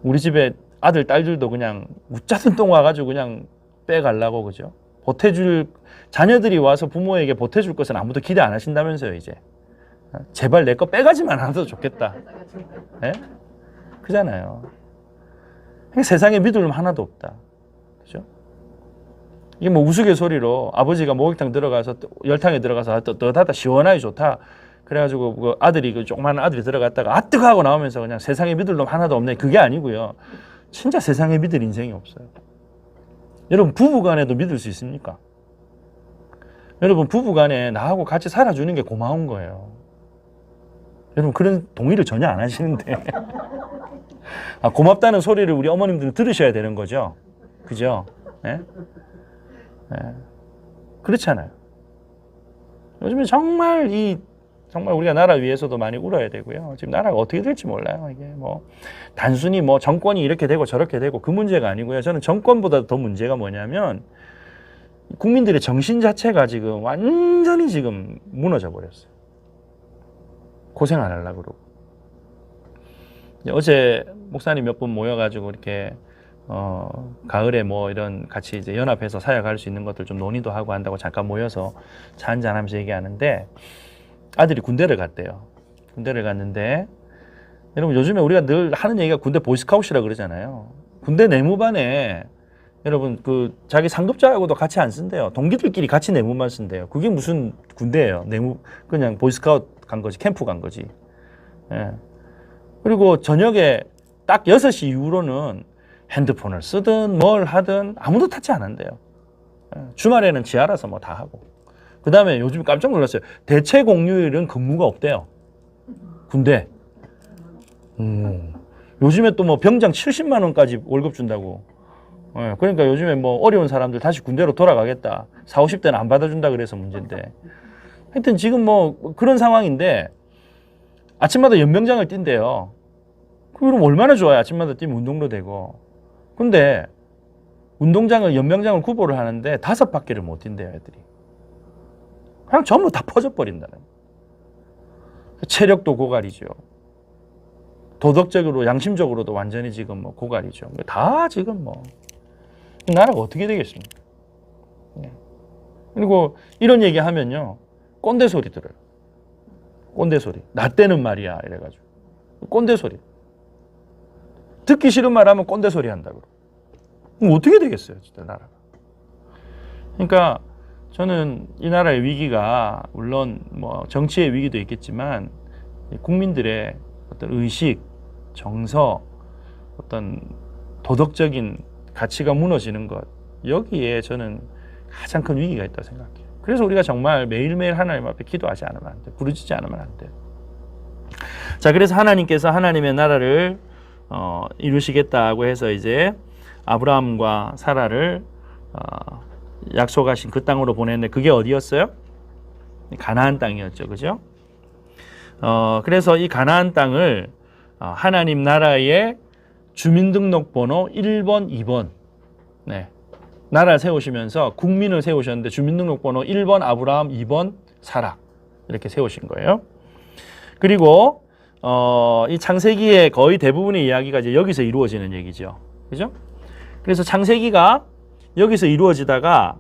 우리 집에 아들 딸들도 그냥 웃자든 똥 와가지고 그냥 빼가려고 그죠? 보태줄 자녀들이 와서 부모에게 보태줄 것은 아무도 기대 안 하신다면서요 이제. 제발 내 거 빼가지만 않아도 좋겠다. 네? 그잖아요. 그러니까 세상에 믿을 놈 하나도 없다. 그죠? 이게 뭐 우스갯소리로 아버지가 목욕탕 들어가서 열탕에 들어가서 떠다다 시원하게 좋다. 그래가지고 그 아들이 그 조그마한 아들이 들어갔다가 아 뜨거 하고 나오면서 그냥 세상에 믿을 놈 하나도 없네. 그게 아니고요. 진짜 세상에 믿을 인생이 없어요. 여러분 부부간에도 믿을 수 있습니까? 여러분 부부간에 나하고 같이 살아주는 게 고마운 거예요. 여러분 그런 동의를 전혀 안 하시는데 고맙다는 소리를 우리 어머님들은 들으셔야 되는 거죠. 그죠? 네? 네. 그렇잖아요. 요즘에 정말 우리가 나라 위해서도 많이 울어야 되고요. 지금 나라가 어떻게 될지 몰라요. 이게 뭐 단순히 뭐 정권이 이렇게 되고 저렇게 되고 그 문제가 아니고요. 저는 정권보다 더 문제가 뭐냐면 국민들의 정신 자체가 지금 완전히 지금 무너져 버렸어요. 고생 안 하려고 그러고. 어제 목사님 몇 분 모여가지고 이렇게 가을에 뭐 이런 같이 이제 연합해서 사역할 수 있는 것들 좀 논의도 하고 한다고 잠깐 모여서 차 한잔 하면서 얘기하는데 아들이 군대를 갔대요. 군대를 갔는데 여러분 요즘에 우리가 늘 하는 얘기가 군대 보이스카웃이라 그러잖아요. 군대 내무반에 여러분 그 자기 상급자하고도 같이 안 쓴대요. 동기들끼리 같이 내무만 쓴대요. 그게 무슨 군대예요. 내무 그냥 보이스카웃 간 거지. 캠프 간 거지. 예. 그리고 저녁에 딱 6시 이후로는 핸드폰을 쓰든 뭘 하든 아무도 타치 안 한대요. 예. 주말에는 지 알아서 뭐 다 하고. 그 다음에 요즘 깜짝 놀랐어요. 대체 공휴일은 근무가 없대요. 군대. 요즘에 또 뭐 병장 70만 원까지 월급 준다고. 예, 그러니까 요즘에 뭐 어려운 사람들 다시 군대로 돌아가겠다. 40, 50대는 안 받아준다 그래서 문제인데. 하여튼 지금 뭐 그런 상황인데 아침마다 연병장을 뛴대요. 그럼 얼마나 좋아요. 아침마다 뛰면 운동도 되고. 근데 연병장을 구보를 하는데 5바퀴를 못 뛴대요, 애들이. 그냥 전부 다 퍼져버린다는. 체력도 고갈이죠. 도덕적으로, 양심적으로도 완전히 지금 뭐 고갈이죠. 다 지금 뭐. 나라가 어떻게 되겠습니까? 그리고 이런 얘기 하면요. 꼰대 소리 들어요. 꼰대 소리. 나 때는 말이야. 이래가지고. 꼰대 소리. 듣기 싫은 말 하면 꼰대 소리 한다고. 그럼 어떻게 되겠어요, 진짜 나라가. 그러니까 저는 이 나라의 위기가 물론 뭐 정치의 위기도 있겠지만 국민들의 어떤 의식, 정서, 어떤 도덕적인 가치가 무너지는 것, 여기에 저는 가장 큰 위기가 있다고 생각해요. 그래서 우리가 정말 매일매일 하나님 앞에 기도하지 않으면 안 돼. 부르짖지 않으면 안 돼. 자, 그래서 하나님께서 하나님의 나라를 이루시겠다고 해서 이제 아브라함과 사라를 약속하신 그 땅으로 보냈는데 그게 어디였어요? 가나안 땅이었죠. 그죠? 그래서 이 가나안 땅을 하나님 나라의 주민등록번호 1번, 2번 네. 나라를 세우시면서 국민을 세우셨는데 주민등록번호 1번 아브라함, 2번 사라 이렇게 세우신 거예요. 그리고 이 창세기의 거의 대부분의 이야기가 이제 여기서 이루어지는 얘기죠. 그죠? 그래서 창세기가 여기서 이루어지다가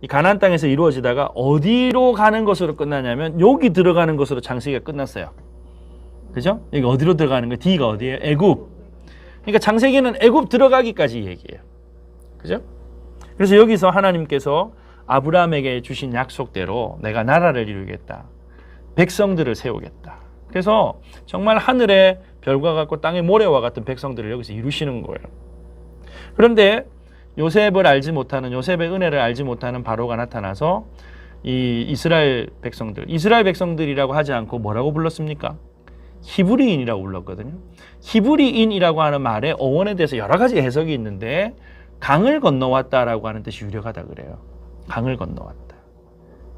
이 가나안 땅에서 이루어지다가 어디로 가는 것으로 끝나냐면 여기 들어가는 것으로 창세기가 끝났어요. 그죠? 여기 어디로 들어가는 거예요? D가 어디예요? 애굽. 그러니까 창세기는 애굽 들어가기까지 얘기해요. 그죠? 그래서 여기서 하나님께서 아브라함에게 주신 약속대로 내가 나라를 이루겠다. 백성들을 세우겠다. 그래서 정말 하늘의 별과 같고 땅의 모래와 같은 백성들을 여기서 이루시는 거예요. 그런데 요셉을 알지 못하는, 요셉의 은혜를 알지 못하는 바로가 나타나서 이 이스라엘 백성들이라고 하지 않고 뭐라고 불렀습니까? 히브리인이라고 불렀거든요. 히브리인이라고 하는 말의 어원에 대해서 여러 가지 해석이 있는데 강을 건너왔다라고 하는 뜻이 유력하다 그래요. 강을 건너왔다.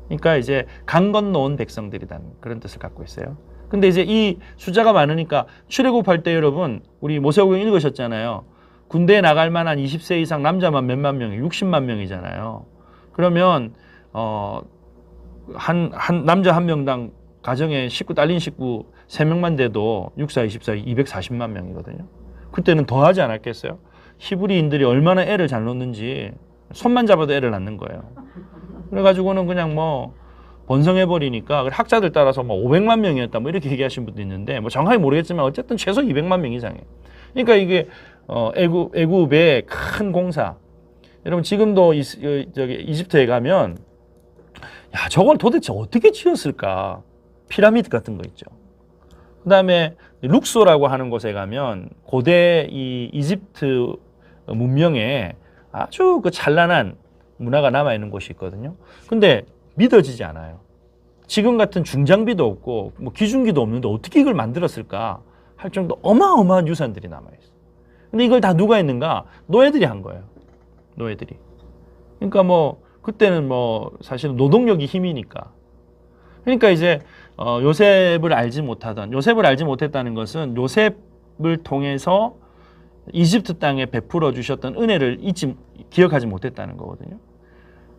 그러니까 이제 강 건너온 백성들이라는 그런 뜻을 갖고 있어요. 근데 이제 이 숫자가 많으니까 출애굽할 때 여러분 우리 모세오경 읽으셨잖아요. 군대에 나갈 만한 20세 이상 남자만 몇만 명이 60만 명이잖아요. 그러면 한 남자 한 명당 가정에 식구 딸린 식구 3명만 돼도 6사 24 240만 명이거든요. 그때는 더 하지 않았겠어요? 히브리인들이 얼마나 애를 잘 놓는지 손만 잡아도 애를 낳는 거예요. 그래가지고는 그냥 뭐 번성해버리니까 학자들 따라서 뭐 500만 명이었다 뭐 이렇게 얘기하시는 분도 있는데 뭐 정확히 모르겠지만 어쨌든 최소 200만 명 이상이에요. 그러니까 이게 애굽의 큰 공사. 여러분 지금도 이집트에 가면 야 저걸 도대체 어떻게 지었을까? 피라미드 같은 거 있죠. 그 다음에 룩소라고 하는 곳에 가면 고대 이 이집트 문명에 아주 그 찬란한 문화가 남아있는 곳이 있거든요. 근데 믿어지지 않아요. 지금 같은 중장비도 없고 뭐 기중기도 없는데 어떻게 이걸 만들었을까 할 정도 어마어마한 유산들이 남아있어요. 근데 이걸 다 누가 했는가? 노예들이 한 거예요. 노예들이. 그러니까 뭐 그때는 뭐 사실 노동력이 힘이니까. 그러니까 이제 요셉을 알지 못했다는 것은 요셉을 통해서 이집트 땅에 베풀어 주셨던 은혜를 기억하지 못했다는 거거든요.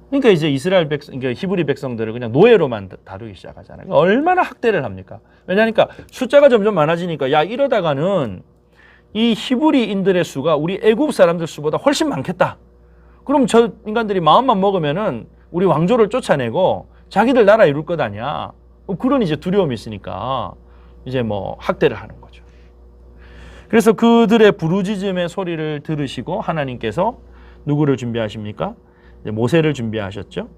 그러니까 이제 이스라엘 그러니까 히브리 백성들을 그냥 노예로만 다루기 시작하잖아요. 그러니까 얼마나 학대를 합니까? 왜냐니까 숫자가 점점 많아지니까 야 이러다가는 이 히브리인들의 수가 우리 애굽 사람들 수보다 훨씬 많겠다. 그럼 저 인간들이 마음만 먹으면은 우리 왕조를 쫓아내고 자기들 나라 이룰 것 아니야. 그런 이제 두려움이 있으니까 이제 뭐 학대를 하는 거죠. 그래서 그들의 부르짖음의 소리를 들으시고 하나님께서 누구를 준비하십니까? 이제 모세를 준비하셨죠.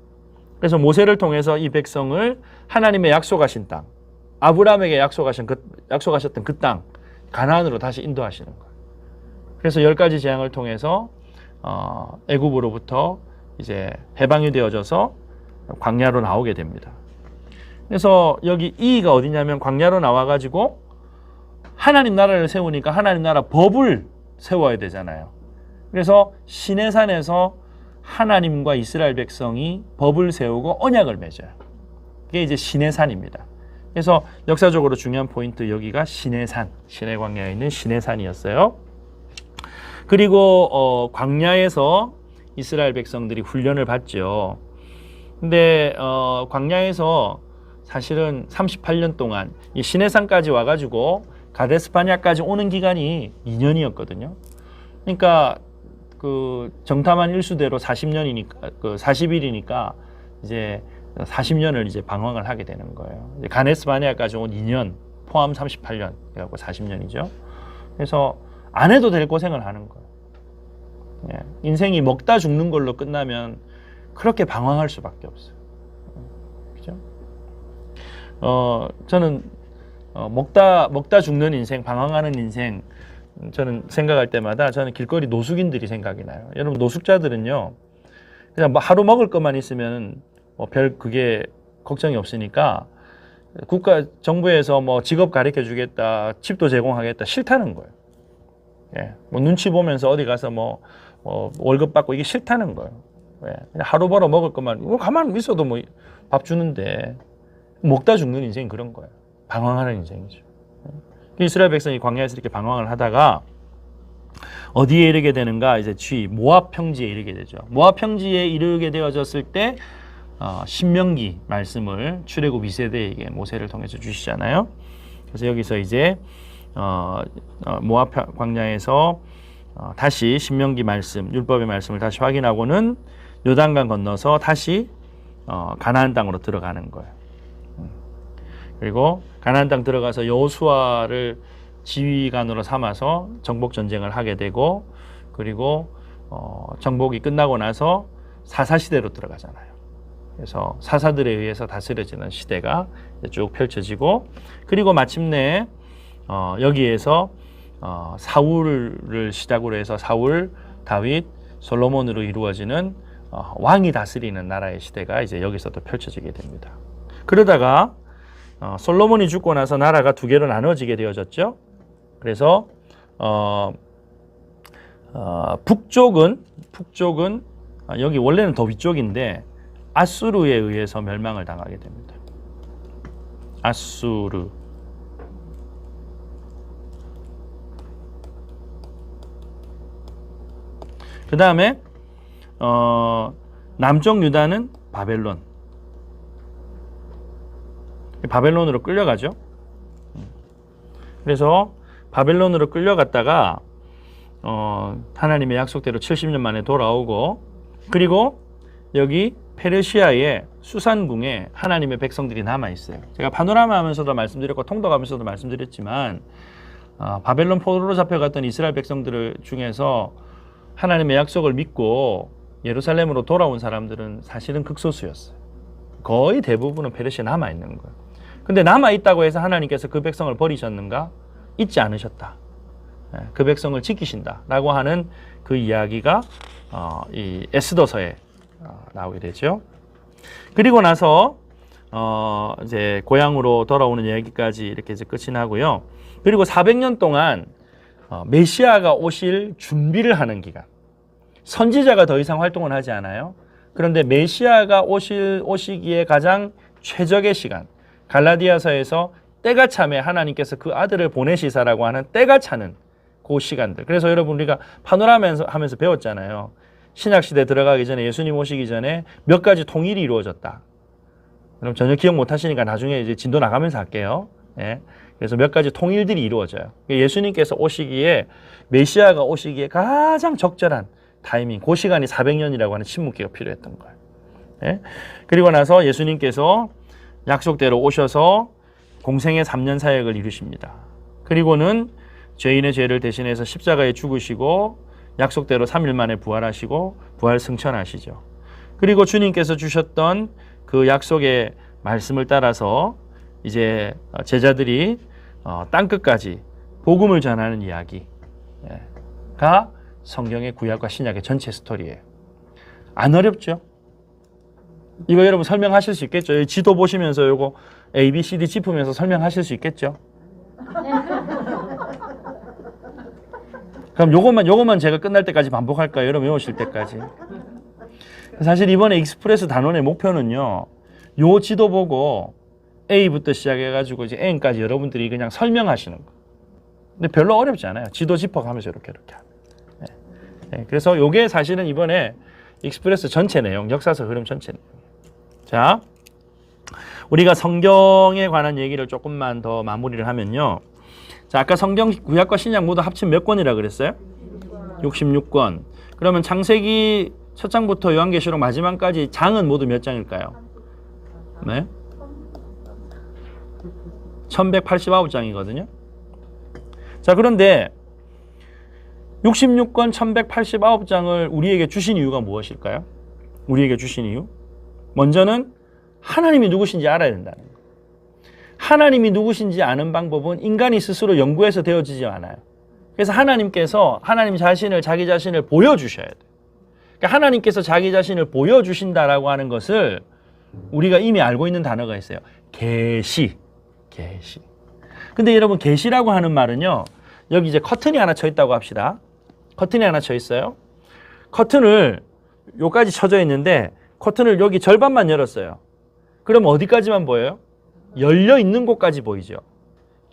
그래서 모세를 통해서 이 백성을 하나님의 약속하신 땅, 아브라함에게 약속하셨던 그 땅, 가나안으로 다시 인도하시는 거예요. 그래서 10가지 재앙을 통해서 애굽으로부터 이제 해방이 되어져서 광야로 나오게 됩니다. 그래서 여기 이가 어디냐면 광야로 나와가지고 하나님 나라를 세우니까 하나님 나라 법을 세워야 되잖아요. 그래서 시내산에서 하나님과 이스라엘 백성이 법을 세우고 언약을 맺어요. 이게 이제 시내산입니다. 그래서 역사적으로 중요한 포인트 여기가 시내산, 시내광야에 있는 시내산이었어요. 그리고 광야에서 이스라엘 백성들이 훈련을 받죠. 근데 광야에서 사실은 38년 동안 이 시내산까지 와가지고 가데스바냐까지 오는 기간이 2년이었거든요. 그러니까 그 정탐한 일수대로 40년이니까 그 40일이니까 이제 40년을 이제 방황을 하게 되는 거예요. 가데스바냐까지 온 2년 포함 38년 그래갖고 40년이죠. 그래서 안 해도 될 고생을 하는 거예요. 예. 인생이 먹다 죽는 걸로 끝나면 그렇게 방황할 수밖에 없어요. 그죠? 저는 먹다 죽는 인생, 방황하는 인생, 저는 생각할 때마다 저는 길거리 노숙인들이 생각이 나요. 여러분 노숙자들은요, 그냥 뭐 하루 먹을 것만 있으면 뭐 별 그게 걱정이 없으니까 정부에서 뭐 직업 가르쳐 주겠다, 집도 제공하겠다 싫다는 거예요. 예, 뭐 눈치 보면서 어디 가서 뭐 월급 받고 이게 싫다는 거예요. 예, 그냥 하루 벌어 먹을 것만 가만 있어도 뭐 밥 주는데 먹다 죽는 인생이 그런 거예요. 방황하는 인생이죠. 이스라엘 백성이 광야에서 이렇게 방황을 하다가 어디에 이르게 되는가? 이제 모압 평지에 이르게 되죠. 모압 평지에 이르게 되어졌을 때 신명기 말씀을 출애굽 2세대에게 모세를 통해서 주시잖아요. 그래서 여기서 이제 모압 광야에서 다시 신명기 말씀, 율법의 말씀을 다시 확인하고는 요단강 건너서 다시 가나안 땅으로 들어가는 거예요. 그리고 가나안 땅 들어가서 여호수아를 지휘관으로 삼아서 정복 전쟁을 하게 되고, 그리고 정복이 끝나고 나서 사사 시대로 들어가잖아요. 그래서 사사들에 의해서 다스려지는 시대가 쭉 펼쳐지고, 그리고 마침내 여기에서 사울을 시작으로 해서 사울, 다윗, 솔로몬으로 이루어지는 왕이 다스리는 나라의 시대가 이제 여기서도 펼쳐지게 됩니다. 그러다가 솔로몬이 죽고 나서 나라가 두 개로 나눠지게 되어졌죠. 그래서 북쪽은 여기 원래는 더 위쪽인데 아수르에 의해서 멸망을 당하게 됩니다. 아수르. 그 다음에 남쪽 유다는 바벨론으로 끌려가죠. 그래서 바벨론으로 끌려갔다가 하나님의 약속대로 70년 만에 돌아오고 그리고 여기 페르시아의 수산궁에 하나님의 백성들이 남아있어요. 제가 파노라마 하면서도 말씀드렸고 통독하면서도 말씀드렸지만 바벨론 포로로 잡혀갔던 이스라엘 백성들 중에서 하나님의 약속을 믿고 예루살렘으로 돌아온 사람들은 사실은 극소수였어요. 거의 대부분은 페르시아에 남아있는 거예요. 근데 남아있다고 해서 하나님께서 그 백성을 버리셨는가? 잊지 않으셨다. 그 백성을 지키신다 라고 하는 그 이야기가 이 에스더서에 나오게 되죠. 그리고 나서 이제 고향으로 돌아오는 이야기까지 이렇게 이제 끝이 나고요. 그리고 400년 동안 메시아가 오실 준비를 하는 기간. 선지자가 더 이상 활동을 하지 않아요. 그런데 메시아가 오시기에 가장 최적의 시간. 갈라디아서에서 때가 참에 하나님께서 그 아들을 보내시사라고 하는 때가 차는 그 시간들. 그래서 여러분 우리가 파노라마 하면서 배웠잖아요. 신약시대 들어가기 전에 예수님 오시기 전에 몇 가지 통일이 이루어졌다. 그럼 전혀 기억 못 하시니까 나중에 이제 진도 나가면서 할게요. 예. 그래서 몇 가지 통일들이 이루어져요. 예수님께서 오시기에 메시아가 오시기에 가장 적절한 타이밍, 그 시간이 400년이라고 하는 침묵기가 필요했던 거예요. 예. 그리고 나서 예수님께서 약속대로 오셔서 공생의 3년 사역을 이루십니다. 그리고는 죄인의 죄를 대신해서 십자가에 죽으시고 약속대로 3일 만에 부활하시고 부활 승천하시죠. 그리고 주님께서 주셨던 그 약속의 말씀을 따라서 이제 제자들이 땅끝까지 복음을 전하는 이야기가 성경의 구약과 신약의 전체 스토리예요. 안 어렵죠? 이거 여러분 설명하실 수 있겠죠? 지도 보시면서 요거 A, B, C, D 짚으면서 설명하실 수 있겠죠? 그럼 요것만 제가 끝날 때까지 반복할까요? 여러분 외우실 때까지. 사실 이번에 익스프레스 단원의 목표는요. 요 지도 보고 A부터 시작해가지고 이제 N까지 여러분들이 그냥 설명하시는 거. 근데 별로 어렵지 않아요. 지도 짚어가면서 이렇게. 네, 그래서 요게 사실은 이번에 익스프레스 전체 내용, 역사서 흐름 전체 내용. 자, 우리가 성경에 관한 얘기를 조금만 더 마무리를 하면요. 자, 아까 성경 구약과 신약 모두 합치면 몇 권이라 그랬어요? 66권. 그러면 창세기 첫 장부터 요한계시록 마지막까지 장은 모두 몇 장일까요? 네? 1189장이거든요. 자, 그런데 66권 1189장을 우리에게 주신 이유가 무엇일까요? 우리에게 주신 이유? 먼저는 하나님이 누구신지 알아야 된다는 거예요. 하나님이 누구신지 아는 방법은 인간이 스스로 연구해서 되어지지 않아요. 그래서 하나님께서 하나님 자신을, 자기 자신을 보여주셔야 돼요. 그러니까 하나님께서 자기 자신을 보여주신다라고 하는 것을 우리가 이미 알고 있는 단어가 있어요. 계시. 근데 여러분 계시라고 하는 말은요. 여기 이제 커튼이 하나 쳐 있다고 합시다. 커튼이 하나 쳐 있어요. 커튼을 여기까지 쳐져 있는데 커튼을 여기 절반만 열었어요. 그럼 어디까지만 보여요? 열려 있는 곳까지 보이죠.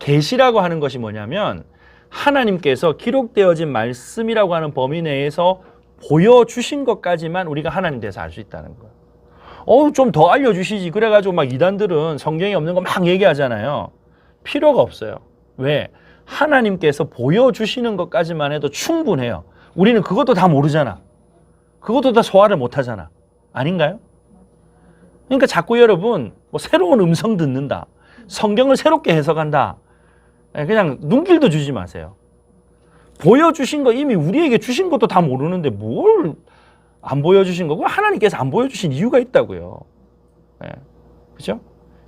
계시라고 하는 것이 뭐냐면 하나님께서 기록되어진 말씀이라고 하는 범위 내에서 보여주신 것까지만 우리가 하나님 대해서 알 수 있다는 거예요. 좀 더 알려주시지. 그래가지고 막 이단들은 성경에 없는 거 막 얘기하잖아요. 필요가 없어요. 왜? 하나님께서 보여주시는 것까지만 해도 충분해요. 우리는 그것도 다 모르잖아. 그것도 다 소화를 못하잖아. 아닌가요? 그러니까 자꾸 여러분 뭐 새로운 음성 듣는다. 성경을 새롭게 해석한다. 그냥 눈길도 주지 마세요. 보여주신 거 이미 우리에게 주신 것도 다 모르는데 뭘 안 보여주신 거고 하나님께서 안 보여주신 이유가 있다고요. 그렇죠?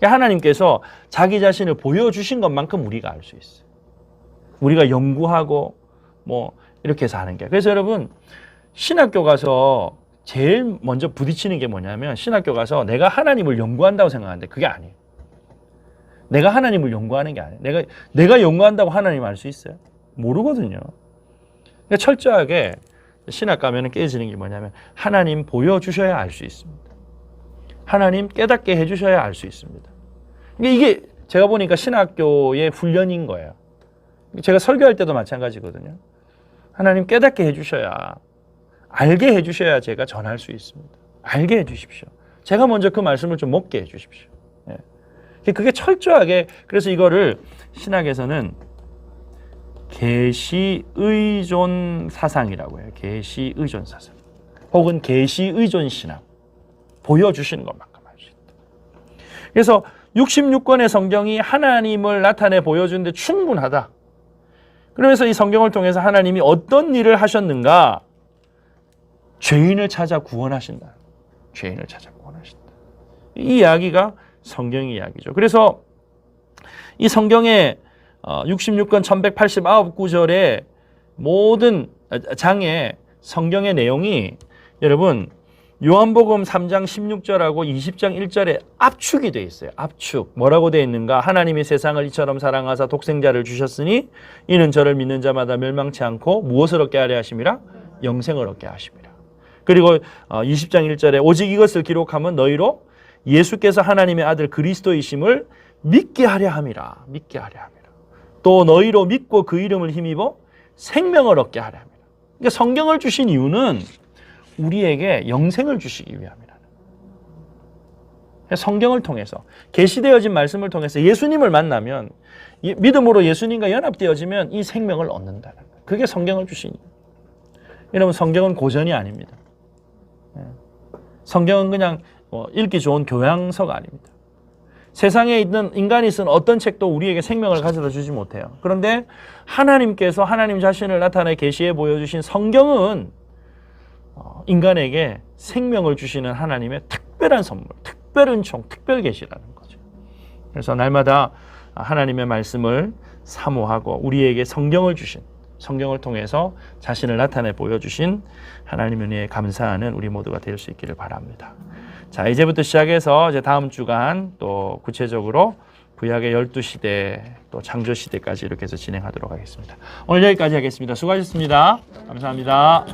하나님께서 자기 자신을 보여주신 것만큼 우리가 알 수 있어요. 우리가 연구하고 뭐 이렇게 해서 하는 게. 그래서 여러분 신학교 가서 제일 먼저 부딪히는 게 뭐냐면 신학교 가서 내가 하나님을 연구한다고 생각하는데 그게 아니에요. 내가 하나님을 연구하는 게 아니에요. 내가 연구한다고 하나님 알 수 있어요? 모르거든요. 그러니까 철저하게 신학 가면은 깨지는 게 뭐냐면 하나님 보여주셔야 알 수 있습니다. 하나님 깨닫게 해주셔야 알 수 있습니다. 이게 제가 보니까 신학교의 훈련인 거예요. 제가 설교할 때도 마찬가지거든요. 하나님 깨닫게 해주셔야, 알게 해주셔야 제가 전할 수 있습니다. 알게 해주십시오. 제가 먼저 그 말씀을 좀 먹게 해주십시오. 그게 철저하게, 그래서 이거를 신학에서는 계시의존 사상이라고 해요. 계시의존 사상. 혹은 계시 의존 신앙 보여주시는 것만큼 할 수 있다. 그래서 66권의 성경이 하나님을 나타내 보여주는데 충분하다. 그러면서 이 성경을 통해서 하나님이 어떤 일을 하셨는가? 죄인을 찾아 구원하신다. 죄인을 찾아 구원하신다. 이 이야기가 성경의 이야기죠. 그래서 이 성경의 66권 1189구절의 모든 장의 성경의 내용이 여러분 요한복음 3장 16절하고 20장 1절에 압축이 되어 있어요. 압축. 뭐라고 되어 있는가? 하나님이 세상을 이처럼 사랑하사 독생자를 주셨으니 이는 저를 믿는 자마다 멸망치 않고 무엇을 얻게 하려 하심이라? 영생을 얻게 하심이라. 그리고 20장 1절에 오직 이것을 기록하면 너희로 예수께서 하나님의 아들 그리스도이심을 믿게 하려 함이라. 믿게 하려 함이라. 또 너희로 믿고 그 이름을 힘입어 생명을 얻게 하려 함이라. 그러니까 성경을 주신 이유는 우리에게 영생을 주시기 위함이라는. 성경을 통해서 계시되어진 말씀을 통해서 예수님을 만나면 믿음으로 예수님과 연합되어지면 이 생명을 얻는다는 거예요. 그게 성경을 주신 이유. 여러분 성경은 고전이 아닙니다. 성경은 그냥 읽기 좋은 교양서가 아닙니다. 세상에 있는 인간이 쓴 어떤 책도 우리에게 생명을 가져다 주지 못해요. 그런데 하나님께서 하나님 자신을 나타내 계시해 보여주신 성경은 인간에게 생명을 주시는 하나님의 특별한 선물, 특별 은총, 특별 계시라는 거죠. 그래서 날마다 하나님의 말씀을 사모하고 우리에게 성경을 주신, 성경을 통해서 자신을 나타내 보여주신 하나님의 은혜에 감사하는 우리 모두가 될 수 있기를 바랍니다. 자, 이제부터 시작해서 이제 다음 주간 또 구체적으로 구약의 12시대 또 창조시대까지 이렇게 해서 진행하도록 하겠습니다. 오늘 여기까지 하겠습니다. 수고하셨습니다. 감사합니다.